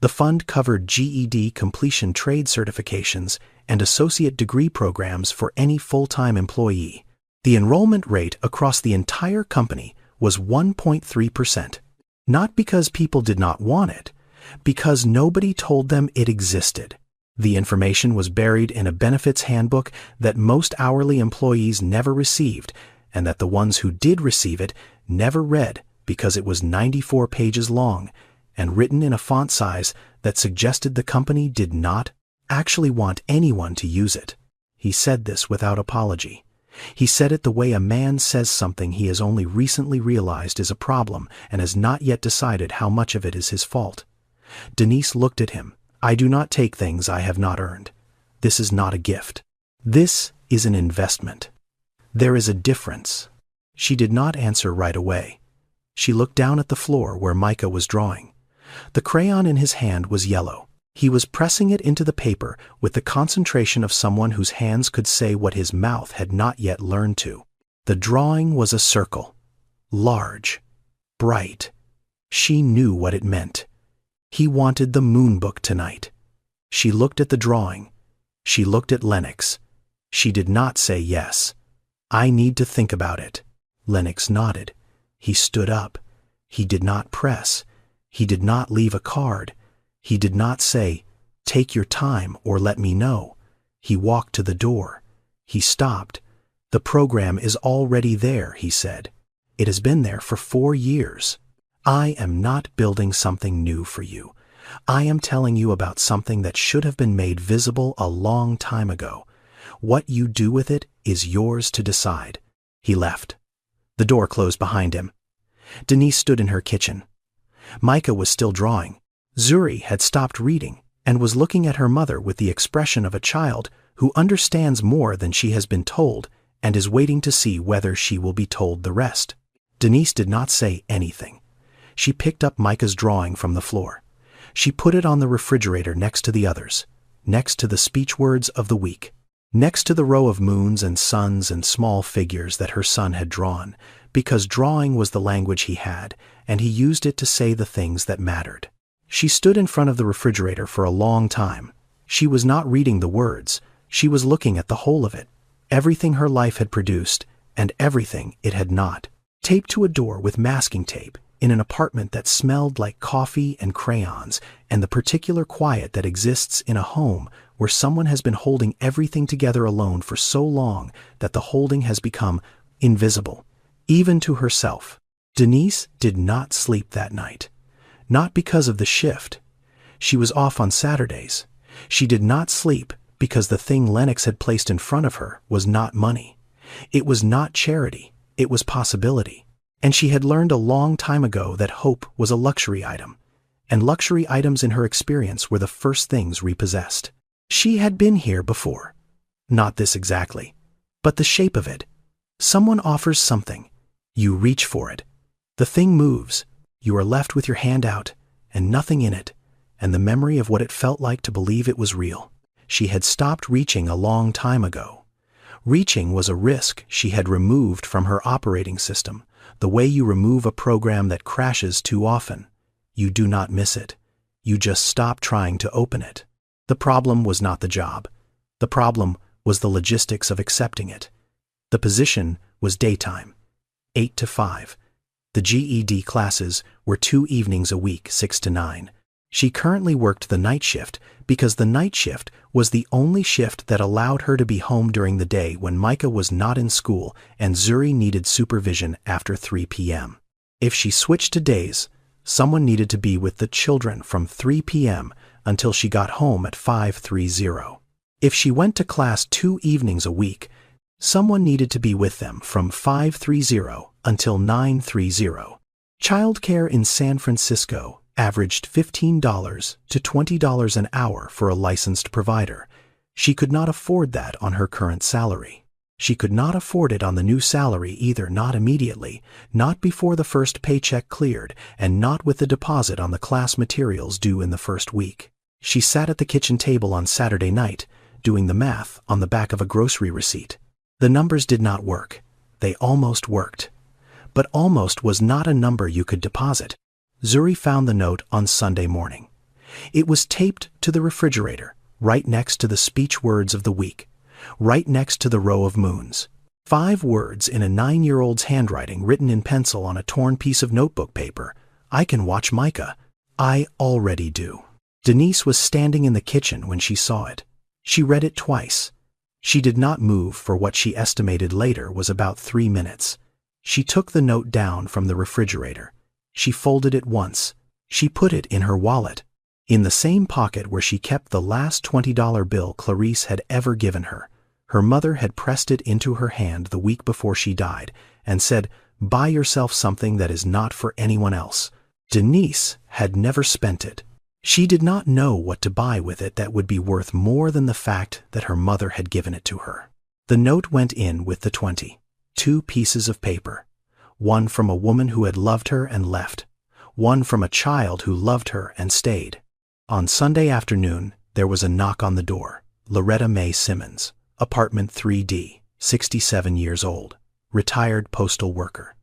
The fund covered GED completion trade certifications and associate degree programs for any full-time employee. The enrollment rate across the entire company was 1.3%. Not because people did not want it, because nobody told them it existed. The information was buried in a benefits handbook that most hourly employees never received, and that the ones who did receive it never read because it was 94 pages long and written in a font size that suggested the company did not actually want anyone to use it. He said this without apology. He said it the way a man says something he has only recently realized is a problem and has not yet decided how much of it is his fault. Denise looked at him. "I do not take things I have not earned. This is not a gift. This is an investment. There is a difference." She did not answer right away. She looked down at the floor where Micah was drawing. The crayon in his hand was yellow. He was pressing it into the paper with the concentration of someone whose hands could say what his mouth had not yet learned to. The drawing was a circle. Large. Bright. She knew what it meant. He wanted the moon book tonight. She looked at the drawing. She looked at Lennox. She did not say yes. I need to think about it. Lennox nodded. He stood up. He did not press. He did not leave a card. He did not say, take your time or let me know. He walked to the door. He stopped. The program is already there, he said. It has been there for 4 years. I am not building something new for you. I am telling you about something that should have been made visible a long time ago. What you do with it is yours to decide. He left. The door closed behind him. Denise stood in her kitchen. Micah was still drawing. Zuri had stopped reading and was looking at her mother with the expression of a child who understands more than she has been told and is waiting to see whether she will be told the rest. Denise did not say anything. She picked up Micah's drawing from the floor. She put it on the refrigerator next to the others, next to the speech words of the week, next to the row of moons and suns and small figures that her son had drawn, because drawing was the language he had, and he used it to say the things that mattered. She stood in front of the refrigerator for a long time. She was not reading the words. She was looking at the whole of it, everything her life had produced and everything it had not. Taped to a door with masking tape, in an apartment that smelled like coffee and crayons, and the particular quiet that exists in a home where someone has been holding everything together alone for so long that the holding has become invisible, even to herself. Denise did not sleep that night. Not because of the shift. She was off on Saturdays. She did not sleep because the thing Lennox had placed in front of her was not money. It was not charity. It was possibility. And she had learned a long time ago that hope was a luxury item. And luxury items in her experience were the first things repossessed. She had been here before. Not this exactly, but the shape of it. Someone offers something. You reach for it. The thing moves. You are left with your hand out, and nothing in it, and the memory of what it felt like to believe it was real. She had stopped reaching a long time ago. Reaching was a risk she had removed from her operating system, the way you remove a program that crashes too often. You do not miss it. You just stop trying to open it. The problem was not the job. The problem was the logistics of accepting it. The position was daytime, 8 to 5. The GED classes were 2 evenings a week, 6 to 9. She currently worked the night shift because the night shift was the only shift that allowed her to be home during the day when Micah was not in school and Zuri needed supervision after 3 p.m. If she switched to days, someone needed to be with the children from 3 p.m. until she got home at 5:30. If she went to class 2 evenings a week, someone needed to be with them from 5:30 until 9:30. Childcare in San Francisco averaged $15 to $20 an hour for a licensed provider. She could not afford that on her current salary. She could not afford it on the new salary either, not immediately, not before the first paycheck cleared, and not with the deposit on the class materials due in the first week. She sat at the kitchen table on Saturday night, doing the math on the back of a grocery receipt. The numbers did not work. They almost worked. But almost was not a number you could deposit. Zuri found the note on Sunday morning. It was taped to the refrigerator, right next to the speech words of the week, right next to the row of moons. 5 words in a 9-year-old's handwriting written in pencil on a torn piece of notebook paper. I can watch Micah. I already do. Denise was standing in the kitchen when she saw it. She read it twice. She did not move for what she estimated later was about 3 minutes. She took the note down from the refrigerator. She folded it once. She put it in her wallet, in the same pocket where she kept the last $20 bill Clarice had ever given her. Her mother had pressed it into her hand the week before she died and said, "Buy yourself something that is not for anyone else." Denise had never spent it. She did not know what to buy with it that would be worth more than the fact that her mother had given it to her. The note went in with the 2 pieces of paper. One from a woman who had loved her and left. One from a child who loved her and stayed. On Sunday afternoon, there was a knock on the door. Loretta Mae Simmons, apartment 3D, 67 years old, retired postal worker.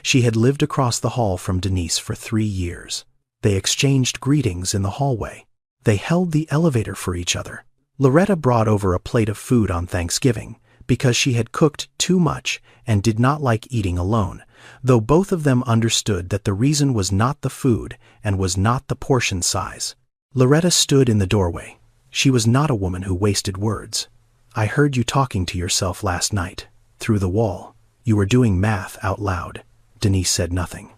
She had lived across the hall from Denise for 3 years. They exchanged greetings in the hallway. They held the elevator for each other. Loretta brought over a plate of food on Thanksgiving because she had cooked too much and did not like eating alone, though both of them understood that the reason was not the food and was not the portion size. Loretta stood in the doorway. She was not a woman who wasted words. "I heard you talking to yourself last night. Through the wall. You were doing math out loud." Denise said nothing.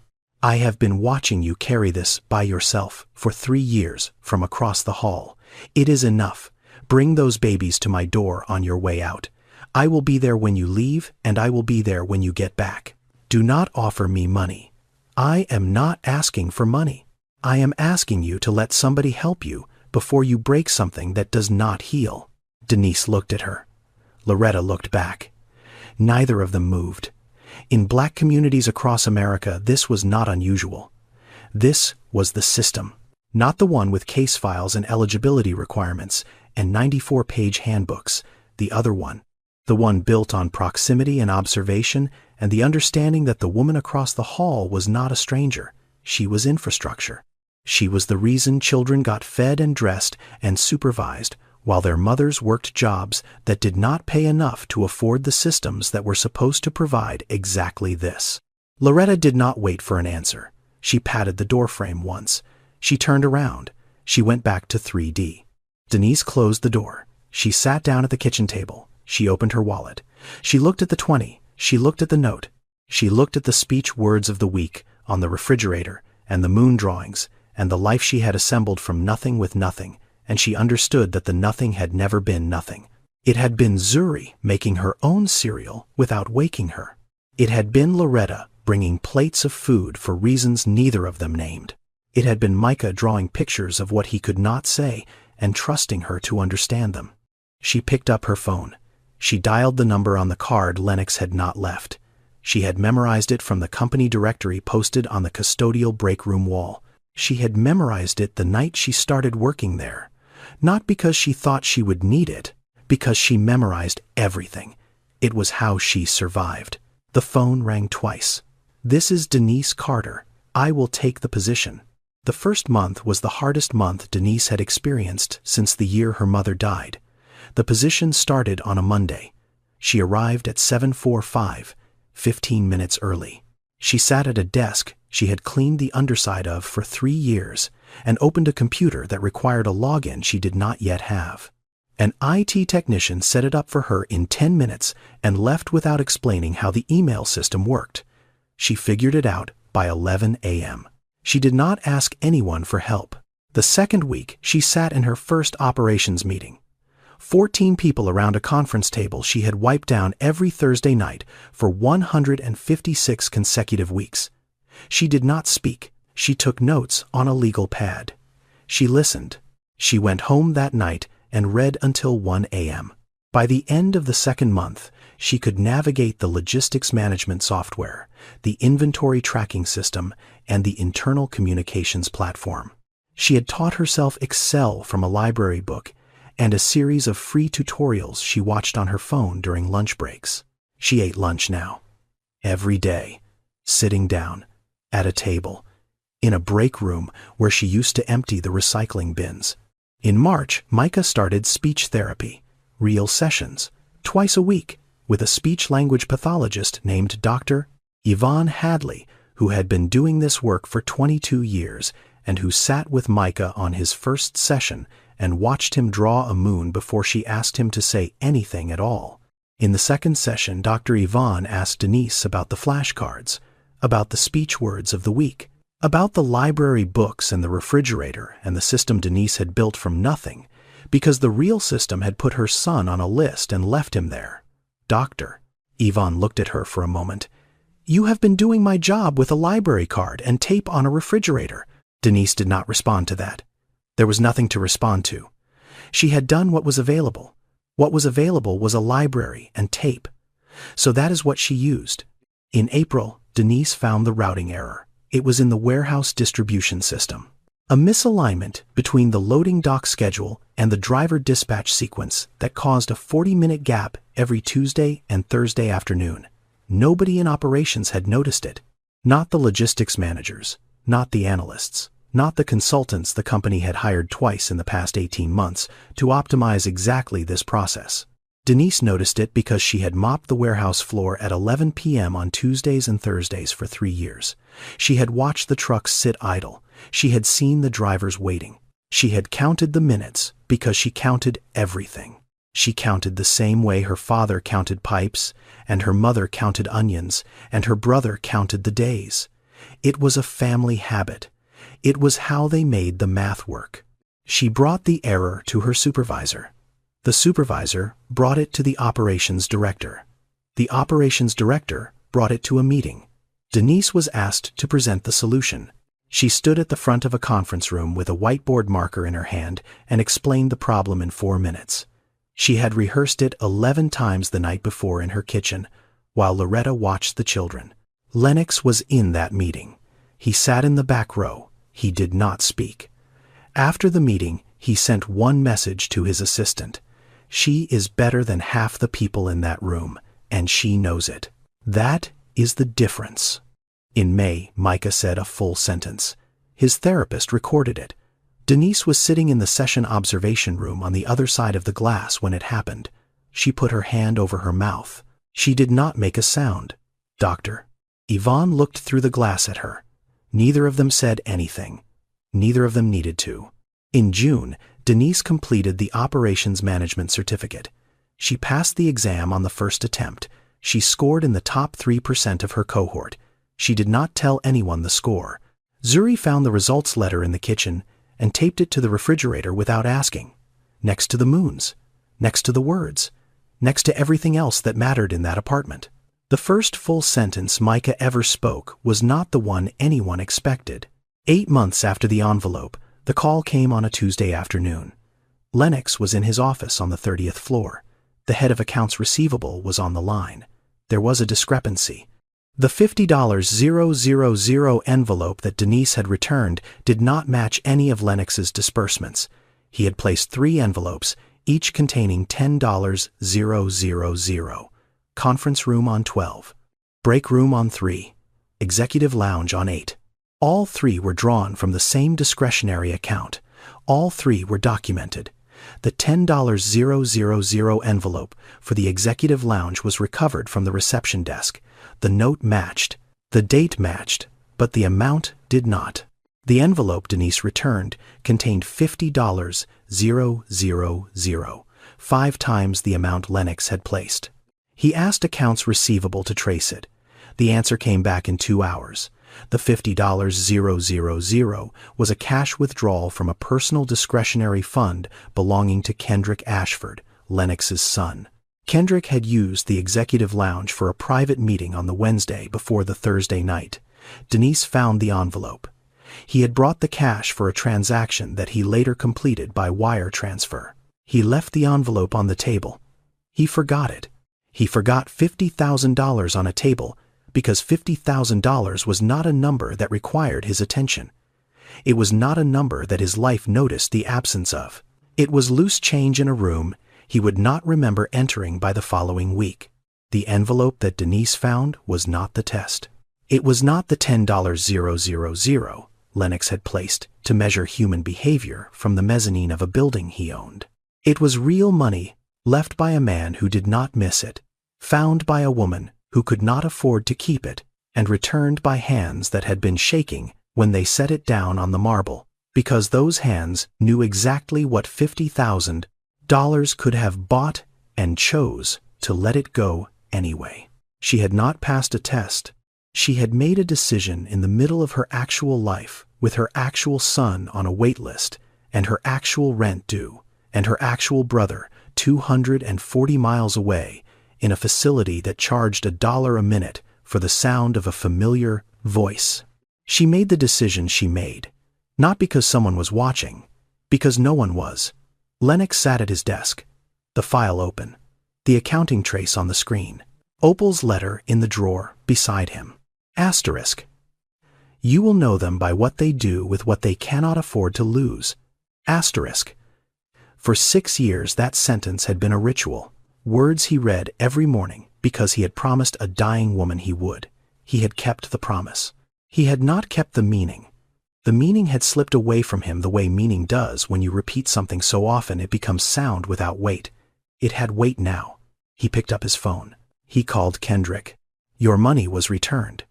"I have been watching you carry this by yourself for 3 years from across the hall. It is enough. Bring those babies to my door on your way out. I will be there when you leave, and I will be there when you get back. Do not offer me money. I am not asking for money. I am asking you to let somebody help you before you break something that does not heal." Denise looked at her. Loretta looked back. Neither of them moved. In black communities across America, this was not unusual. This was the system, not the one with case files and eligibility requirements and 94-page handbooks, the other one, the one built on proximity and observation and the understanding that the woman across the hall was not a stranger. She was infrastructure. She was the reason children got fed and dressed and supervised while their mothers worked jobs that did not pay enough to afford the systems that were supposed to provide exactly this. Loretta did not wait for an answer. She patted the doorframe once. She turned around. She went back to 3D. Denise closed the door. She sat down at the kitchen table. She opened her wallet. She looked at the 20. She looked at the note. She looked at the speech words of the week on the refrigerator and the moon drawings and the life she had assembled from nothing with nothing, and she understood that the nothing had never been nothing. It had been Zuri making her own cereal without waking her. It had been Loretta bringing plates of food for reasons neither of them named. It had been Micah drawing pictures of what he could not say and trusting her to understand them. She picked up her phone. She dialed the number on the card Lennox had not left. She had memorized it from the company directory posted on the custodial break room wall. She had memorized it the night she started working there. Not because she thought she would need it, because she memorized everything. It was how she survived. The phone rang twice. "This is Denise Carter. I will take the position." The first month was the hardest month Denise had experienced since the year her mother died. The position started on a Monday. She arrived at 7:45, 15 minutes early. She sat at a desk she had cleaned the underside of for 3 years and opened a computer that required a login she did not yet have. An IT technician set it up for her in 10 minutes and left without explaining how the email system worked. She figured it out by 11 a.m. She did not ask anyone for help. The second week, she sat in her first operations meeting. 14 people around a conference table she had wiped down every Thursday night for 156 consecutive weeks. She did not speak. She took notes on a legal pad. She listened. She went home that night and read until 1 a.m. By the end of the second month, she could navigate the logistics management software, the inventory tracking system, and the internal communications platform. She had taught herself Excel from a library book and a series of free tutorials she watched on her phone during lunch breaks. She ate lunch now. Every day, sitting down, at a table, in a break room where she used to empty the recycling bins. In March, Micah started speech therapy, real sessions, twice a week, with a speech-language pathologist named Dr. Yvonne Hadley, who had been doing this work for 22 years and who sat with Micah on his first session and watched him draw a moon before she asked him to say anything at all. In the second session, Dr. Yvonne asked Denise about the flashcards, about the speech words of the week, about the library books and the refrigerator and the system Denise had built from nothing, because the real system had put her son on a list and left him there. "Doctor," Yvonne looked at her for a moment, "you have been doing my job with a library card and tape on a refrigerator." Denise did not respond to that. There was nothing to respond to. She had done what was available. What was available was a library and tape. So that is what she used. In April, Denise found the routing error. It was in the warehouse distribution system. A misalignment between the loading dock schedule and the driver dispatch sequence that caused a 40-minute gap every Tuesday and Thursday afternoon. Nobody in operations had noticed it. Not the logistics managers, not the analysts, not the consultants the company had hired twice in the past 18 months to optimize exactly this process. Denise noticed it because she had mopped the warehouse floor at 11 p.m. on Tuesdays and Thursdays for 3 years. She had watched the trucks sit idle. She had seen the drivers waiting. She had counted the minutes because she counted everything. She counted the same way her father counted pipes, and her mother counted onions, and her brother counted the days. It was a family habit. It was how they made the math work. She brought the error to her supervisor. The supervisor brought it to the operations director. The operations director brought it to a meeting. Denise was asked to present the solution. She stood at the front of a conference room with a whiteboard marker in her hand and explained the problem in 4 minutes. She had rehearsed it 11 times the night before in her kitchen, while Loretta watched the children. Lennox was in that meeting. He sat in the back row. He did not speak. After the meeting, he sent one message to his assistant. She is better than half the people in that room, and she knows it. That is the difference. In May, Micah said a full sentence. His therapist recorded it. Denise was sitting in the session observation room on the other side of the glass when it happened. She put her hand over her mouth. She did not make a sound. Doctor. Yvonne looked through the glass at her. Neither of them said anything. Neither of them needed to. In June, Denise completed the Operations Management Certificate. She passed the exam on the first attempt. She scored in the top 3% of her cohort. She did not tell anyone the score. Zuri found the results letter in the kitchen and taped it to the refrigerator without asking. Next to the moons. Next to the words. Next to everything else that mattered in that apartment. The first full sentence Micah ever spoke was not the one anyone expected. 8 months after the envelope, the call came on a Tuesday afternoon. Lennox was in his office on the 30th floor. The head of accounts receivable was on the line. There was a discrepancy. The $50,000 envelope that Denise had returned did not match any of Lennox's disbursements. He had placed 3 envelopes, each containing $10,000. Conference room on 12. Break room on 3. Executive lounge on 8. All 3 were drawn from the same discretionary account. All 3 were documented. The $10,000 envelope for the executive lounge was recovered from the reception desk. The note matched, the date matched, but the amount did not. The envelope Denise returned contained $50,000, 5 times the amount Lennox had placed. He asked accounts receivable to trace it. The answer came back in 2 hours. The $50,000 was a cash withdrawal from a personal discretionary fund belonging to Kendrick Ashford, Lennox's son. Kendrick had used the executive lounge for a private meeting on the Wednesday before the Thursday night. Denise found the envelope. He had brought the cash for a transaction that he later completed by wire transfer. He left the envelope on the table. He forgot it. He forgot $50,000 on a table because $50,000 was not a number that required his attention. It was not a number that his life noticed the absence of. It was loose change in a room he would not remember entering by the following week. The envelope that Denise found was not the test. It was not the $10,000 Lennox had placed to measure human behavior from the mezzanine of a building he owned. It was real money left by a man who did not miss it, found by a woman who could not afford to keep it, and returned by hands that had been shaking when they set it down on the marble, because those hands knew exactly what $50,000 could have bought and chose to let it go anyway. She had not passed a test. She had made a decision in the middle of her actual life, with her actual son on a wait list, and her actual rent due, and her actual brother 240 miles away, in a facility that charged $1 a minute for the sound of a familiar voice. She made the decision she made, not because someone was watching, because no one was. Lennox sat at his desk, the file open, the accounting trace on the screen, Opal's letter in the drawer beside him. Asterisk. You will know them by what they do with what they cannot afford to lose. Asterisk. For 6 years that sentence had been a ritual. Words he read every morning because he had promised a dying woman he would. He had kept the promise. He had not kept the meaning. The meaning had slipped away from him the way meaning does when you repeat something so often it becomes sound without weight. It had weight now. He picked up his phone. He called Kendrick. Your money was returned.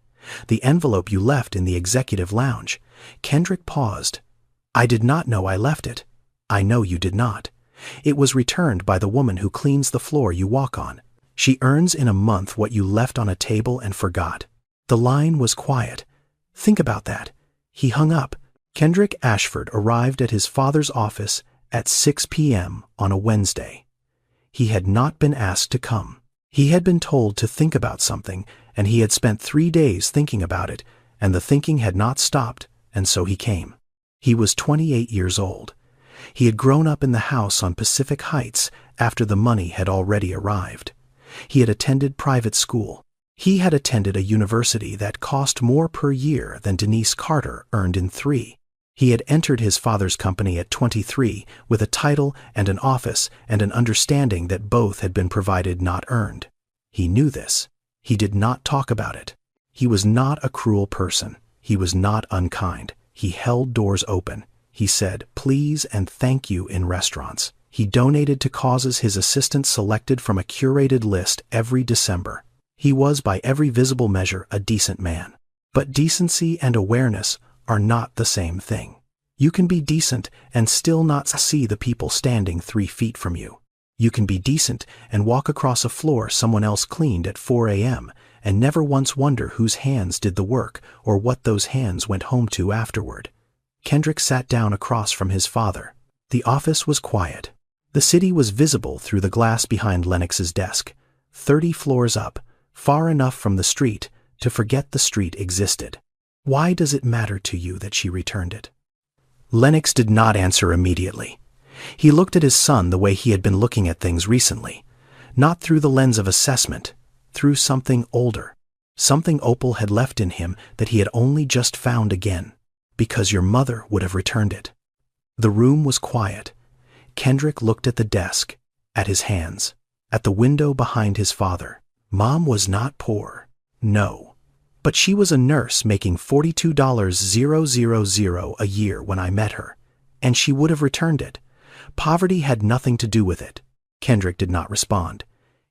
The envelope you left in the executive lounge. Kendrick paused. I did not know I left it. I know you did not. It was returned by the woman who cleans the floor you walk on. She earns in a month what you left on a table and forgot. The line was quiet. Think about that. He hung up. Kendrick Ashford arrived at his father's office at 6 p.m. on a Wednesday. He had not been asked to come. He had been told to think about something, and he had spent 3 days thinking about it, and the thinking had not stopped, and so he came. He was 28 years old. He had grown up in the house on Pacific Heights after the money had already arrived. He had attended private school. He had attended a university that cost more per year than Denise Carter earned in 3. He had entered his father's company at 23 with a title and an office and an understanding that both had been provided, not earned. He knew this. He did not talk about it. He was not a cruel person. He was not unkind. He held doors open. He said please and thank you in restaurants. He donated to causes his assistants selected from a curated list every December. He was by every visible measure a decent man. But decency and awareness are not the same thing. You can be decent and still not see the people standing 3 feet from you. You can be decent and walk across a floor someone else cleaned at 4 a.m. and never once wonder whose hands did the work or what those hands went home to afterward. Kendrick sat down across from his father. The office was quiet. The city was visible through the glass behind Lennox's desk, 30 floors up, far enough from the street to forget the street existed. Why does it matter to you that she returned it? Lennox did not answer immediately. He looked at his son the way he had been looking at things recently, not through the lens of assessment, through something older. Something Opal had left in him that he had only just found again, because your mother would have returned it. The room was quiet. Kendrick looked at the desk, at his hands, at the window behind his father. Mom was not poor. No. But she was a nurse making $42,000 a year when I met her, and she would have returned it. Poverty had nothing to do with it. Kendrick did not respond.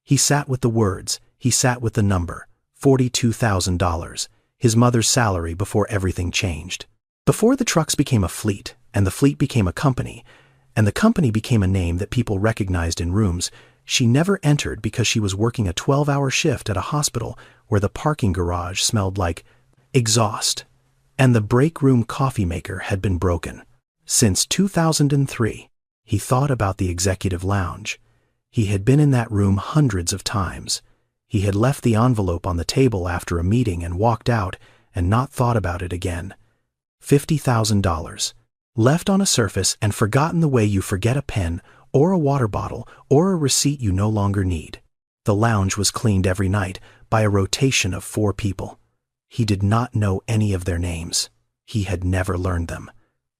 He sat with the words. He sat with the number, $42,000, his mother's salary before everything changed. Before the trucks became a fleet, and the fleet became a company, and the company became a name that people recognized in rooms, she never entered because she was working a 12-hour shift at a hospital where the parking garage smelled like exhaust, and the break room coffee maker had been broken. Since 2003, he thought about the executive lounge. He had been in that room hundreds of times. He had left the envelope on the table after a meeting and walked out and not thought about it again. $50,000. Left on a surface and forgotten the way you forget a pen or a water bottle or a receipt you no longer need. The lounge was cleaned every night by a rotation of 4 people. He did not know any of their names. He had never learned them.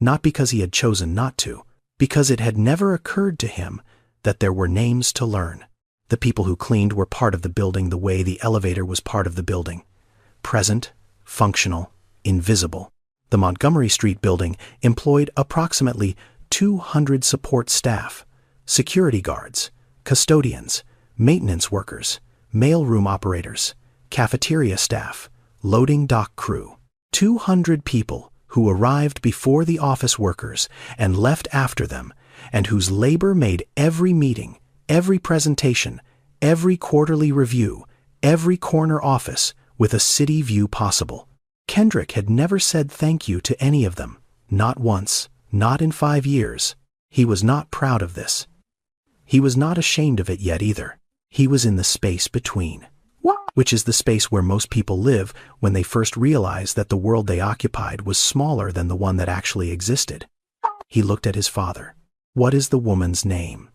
Not because he had chosen not to, because it had never occurred to him that there were names to learn. The people who cleaned were part of the building the way the elevator was part of the building. Present, functional, invisible. The Montgomery Street building employed approximately 200 support staff, security guards, custodians, maintenance workers, mailroom operators, cafeteria staff, loading dock crew. 200 people who arrived before the office workers and left after them, and whose labor made every meeting, every presentation, every quarterly review, every corner office with a city view possible. Kendrick had never said thank you to any of them, not once, not in 5 years. He was not proud of this. He was not ashamed of it yet either. He was in the space between, which is the space where most people live when they first realize that the world they occupied was smaller than the one that actually existed. He looked at his father. What is the woman's name?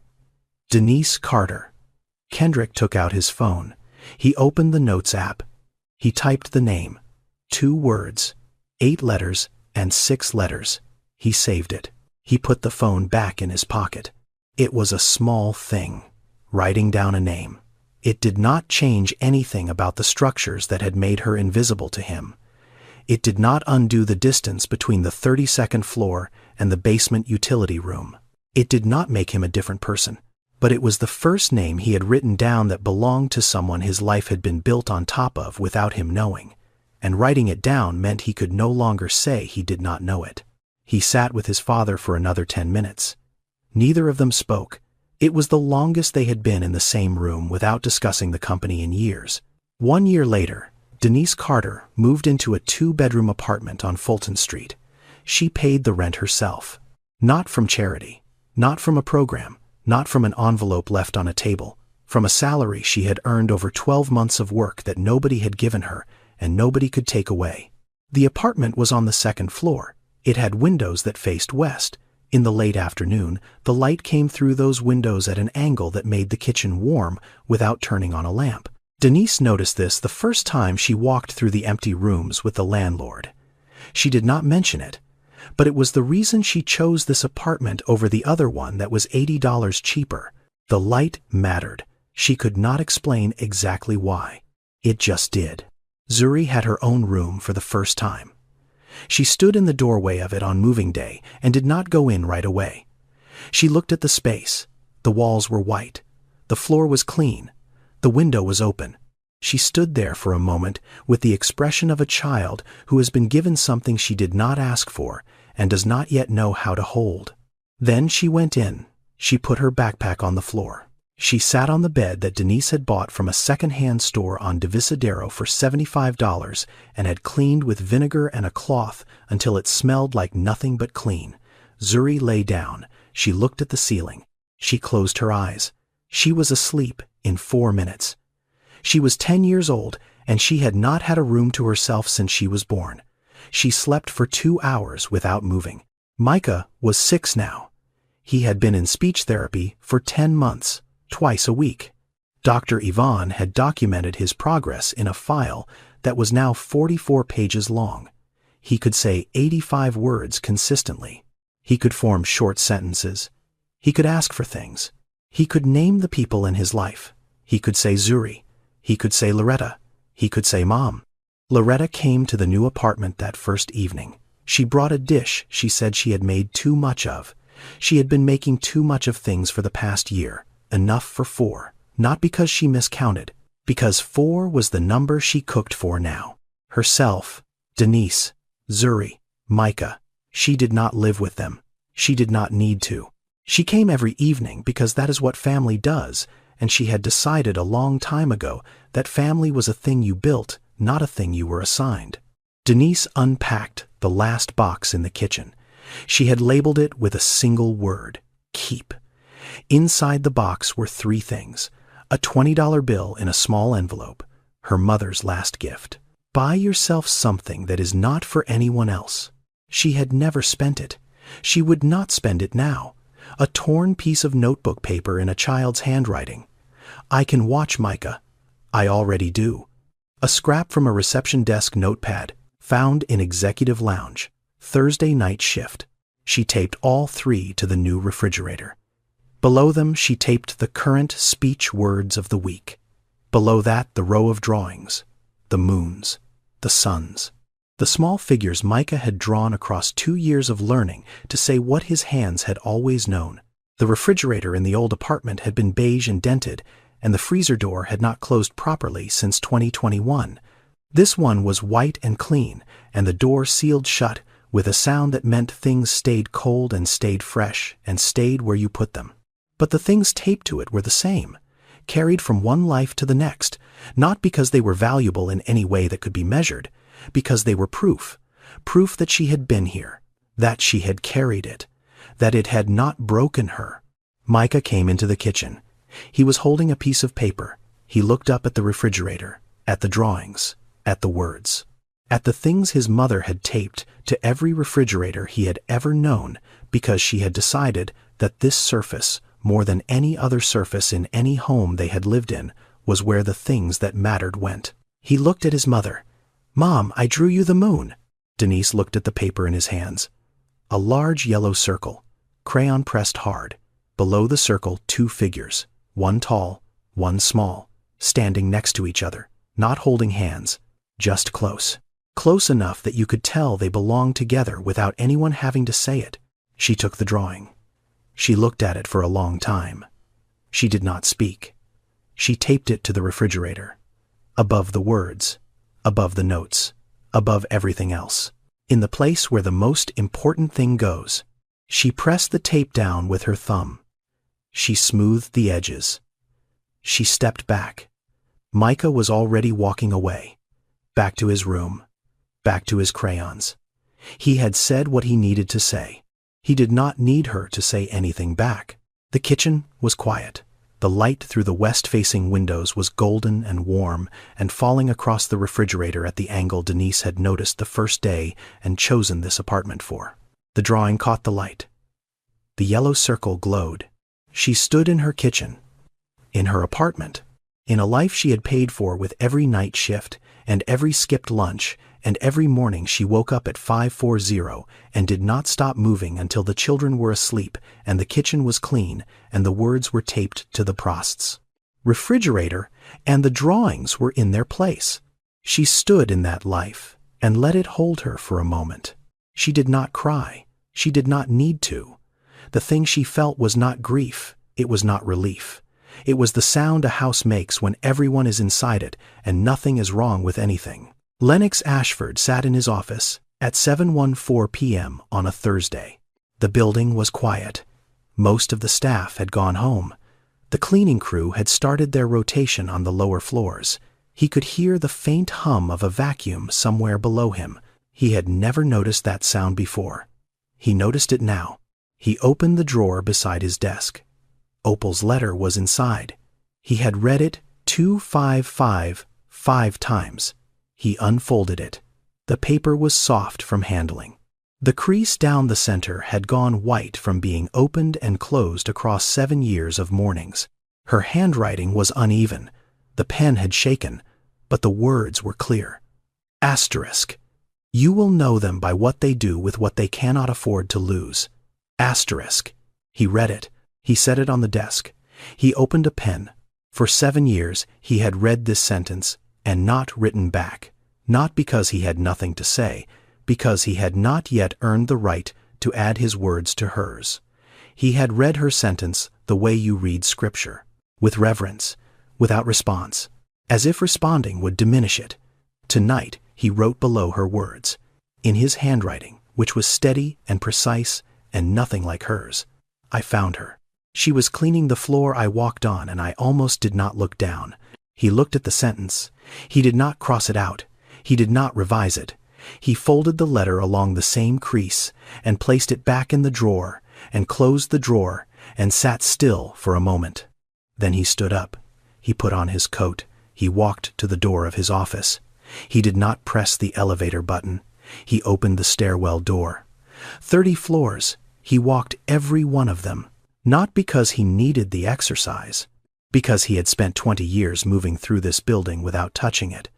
Denise Carter. Kendrick took out his phone. He opened the Notes app. He typed the name. 2 words. 8 letters and 6 letters. He saved it. He put the phone back in his pocket. It was a small thing, writing down a name. It did not change anything about the structures that had made her invisible to him. It did not undo the distance between the 32nd floor and the basement utility room. It did not make him a different person. But it was the first name he had written down that belonged to someone his life had been built on top of without him knowing. And writing it down meant he could no longer say he did not know it. He sat with his father for another 10 minutes. Neither of them spoke. It was the longest they had been in the same room without discussing the company in years. 1 year later, Denise Carter moved into a 2-bedroom apartment on Fulton Street. She paid the rent herself. Not from charity, not from a program, not from an envelope left on a table, from a salary she had earned over 12 months of work that nobody had given her and nobody could take away. The apartment was on the 2nd floor. It had windows that faced west. In the late afternoon, the light came through those windows at an angle that made the kitchen warm without turning on a lamp. Denise noticed this the first time she walked through the empty rooms with the landlord. She did not mention it, but it was the reason she chose this apartment over the other one that was $80 cheaper. The light mattered. She could not explain exactly why. It just did. Zuri had her own room for the first time. She stood in the doorway of it on moving day and did not go in right away. She looked at the space. The walls were white. The floor was clean. The window was open. She stood there for a moment with the expression of a child who has been given something she did not ask for and does not yet know how to hold. Then she went in. She put her backpack on the floor. She sat on the bed that Denise had bought from a second-hand store on Divisadero for $75 and had cleaned with vinegar and a cloth until it smelled like nothing but clean. Zuri lay down. She looked at the ceiling. She closed her eyes. She was asleep in 4 minutes. She was 10 years old, and she had not had a room to herself since she was born. She slept for 2 hours without moving. Micah was 6 now. He had been in speech therapy for 10 months, twice a week. Dr. Yvonne had documented his progress in a file that was now 44 pages long. He could say 85 words consistently. He could form short sentences. He could ask for things. He could name the people in his life. He could say Zuri. He could say Loretta. He could say Mom. Loretta came to the new apartment that first evening. She brought a dish she said she had made too much of. She had been making too much of things for the past year, enough for 4, not because she miscounted, because 4 was the number she cooked for now. Herself, Denise, Zuri, Micah. She did not live with them. She did not need to. She came every evening because that is what family does, and she had decided a long time ago that family was a thing you built, not a thing you were assigned. Denise unpacked the last box in the kitchen. She had labeled it with a single word, keep. Inside the box were 3 things: a $20 bill in a small envelope, her mother's last gift. Buy yourself something that is not for anyone else. She had never spent it. She would not spend it now. A torn piece of notebook paper in a child's handwriting. I can watch Micah. I already do. A scrap from a reception desk notepad, found in executive lounge. Thursday night shift. She taped all 3 to the new refrigerator. Below them, she taped the current speech words of the week. Below that, the row of drawings, the moons, the suns. The small figures Micah had drawn across 2 years of learning to say what his hands had always known. The refrigerator in the old apartment had been beige and dented, and the freezer door had not closed properly since 2021. This one was white and clean, and the door sealed shut with a sound that meant things stayed cold and stayed fresh and stayed where you put them. But the things taped to it were the same, carried from one life to the next, not because they were valuable in any way that could be measured, because they were proof that she had been here, that she had carried it, that it had not broken her. Micah came into the kitchen. He was holding a piece of paper. He looked up at the refrigerator, at the drawings, at the words, at the things his mother had taped to every refrigerator he had ever known, because she had decided that this surface, more than any other surface in any home they had lived in, was where the things that mattered went. He looked at his mother. Mom, I drew you the moon. Denise looked at the paper in his hands. A large yellow circle, crayon pressed hard. Below the circle, two figures, one tall, one small, standing next to each other, not holding hands, just close. Close enough that you could tell they belonged together without anyone having to say it. She took the drawing. She looked at it for a long time. She did not speak. She taped it to the refrigerator. Above the words, above the notes, above everything else. In the place where the most important thing goes. She pressed the tape down with her thumb. She smoothed the edges. She stepped back. Micah was already walking away. Back to his room. Back to his crayons. He had said what he needed to say. He did not need her to say anything back. The kitchen was quiet. The light through the west-facing windows was golden and warm and falling across the refrigerator at the angle Denise had noticed the first day and chosen this apartment for. The drawing caught the light. The yellow circle glowed. She stood in her kitchen, in her apartment, in a life she had paid for with every night shift and every skipped lunch, and every morning she woke up at 5:40 and did not stop moving until the children were asleep and the kitchen was clean and the words were taped to the prosts. Refrigerator and the drawings were in their place. She stood in that life and let it hold her for a moment. She did not cry. She did not need to. The thing she felt was not grief. It was not relief. It was the sound a house makes when everyone is inside it and nothing is wrong with anything. Lennox Ashford sat in his office at 7:14 p.m. on a Thursday. The building was quiet. Most of the staff had gone home. The cleaning crew had started their rotation on the lower floors. He could hear the faint hum of a vacuum somewhere below him. He had never noticed that sound before. He noticed it now. He opened the drawer beside his desk. Opal's letter was inside. He had read it 5 times. He unfolded it. The paper was soft from handling. The crease down the center had gone white from being opened and closed across 7 years of mornings. Her handwriting was uneven. The pen had shaken, but the words were clear. Asterisk. You will know them by what they do with what they cannot afford to lose. Asterisk. He read it. He set it on the desk. He opened a pen. For 7 years, he had read this sentence and not written back, not because he had nothing to say, because he had not yet earned the right to add his words to hers. He had read her sentence the way you read scripture, with reverence, without response, as if responding would diminish it. Tonight, he wrote below her words, in his handwriting, which was steady and precise and nothing like hers. I found her. She was cleaning the floor I walked on and I almost did not look down. He looked at the sentence. He did not cross it out. He did not revise it. He folded the letter along the same crease and placed it back in the drawer and closed the drawer and sat still for a moment. Then he stood up. He put on his coat. He walked to the door of his office. He did not press the elevator button. He opened the stairwell door. 30 floors. He walked every one of them, not because he needed the exercise, because he had spent 20 years moving through this building without touching it,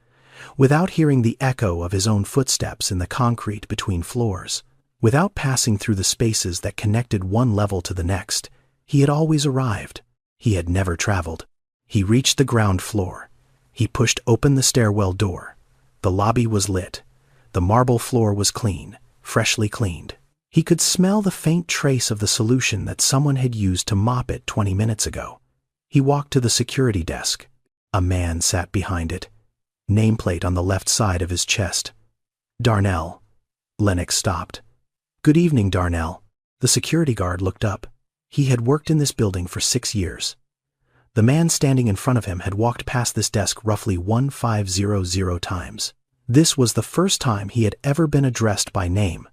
without hearing the echo of his own footsteps in the concrete between floors, without passing through the spaces that connected one level to the next. He had always arrived. He had never traveled. He reached the ground floor. He pushed open the stairwell door. The lobby was lit. The marble floor was clean, freshly cleaned. He could smell the faint trace of the solution that someone had used to mop it 20 minutes ago. He walked to the security desk. A man sat behind it. Nameplate on the left side of his chest. Darnell. Lennox stopped. Good evening, Darnell. The security guard looked up. He had worked in this building for 6 years. The man standing in front of him had walked past this desk roughly 1500 times. This was the first time he had ever been addressed by name.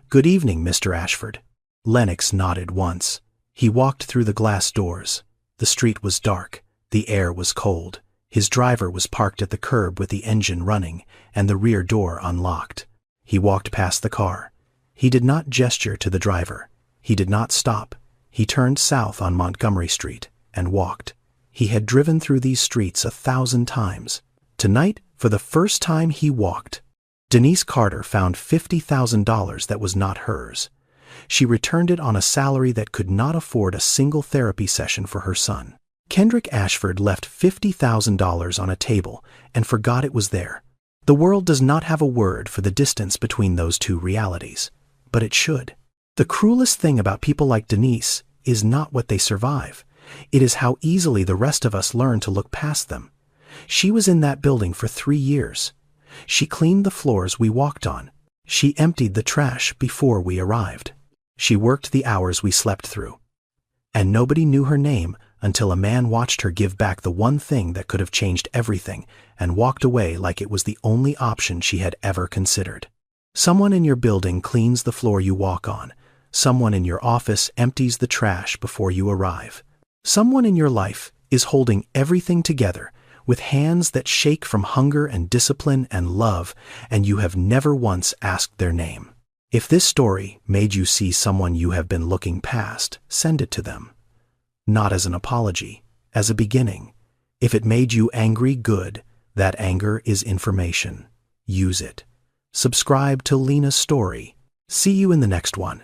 Good evening, Mr. Ashford. Lennox nodded once. He walked through the glass doors. The street was dark. The air was cold. His driver was parked at the curb with the engine running and the rear door unlocked. He walked past the car. He did not gesture to the driver. He did not stop. He turned south on Montgomery Street and walked. He had driven through these streets 1,000 times. Tonight, for the first time, he walked. Denise Carter found $50,000 that was not hers. She returned it on a salary that could not afford a single therapy session for her son. Kendrick Ashford left $50,000 on a table and forgot it was there. The world does not have a word for the distance between those two realities, but it should. The cruelest thing about people like Denise is not what they survive. It is how easily the rest of us learn to look past them. She was in that building for 3 years. She cleaned the floors we walked on. She emptied the trash before we arrived. She worked the hours we slept through. And nobody knew her name until a man watched her give back the one thing that could have changed everything and walked away like it was the only option she had ever considered. Someone in your building cleans the floor you walk on. Someone in your office empties the trash before you arrive. Someone in your life is holding everything together with hands that shake from hunger and discipline and love, and you have never once asked their name. If this story made you see someone you have been looking past, send it to them. Not as an apology, as a beginning. If it made you angry, good. That anger is information. Use it. Subscribe to Lena's Story. See you in the next one.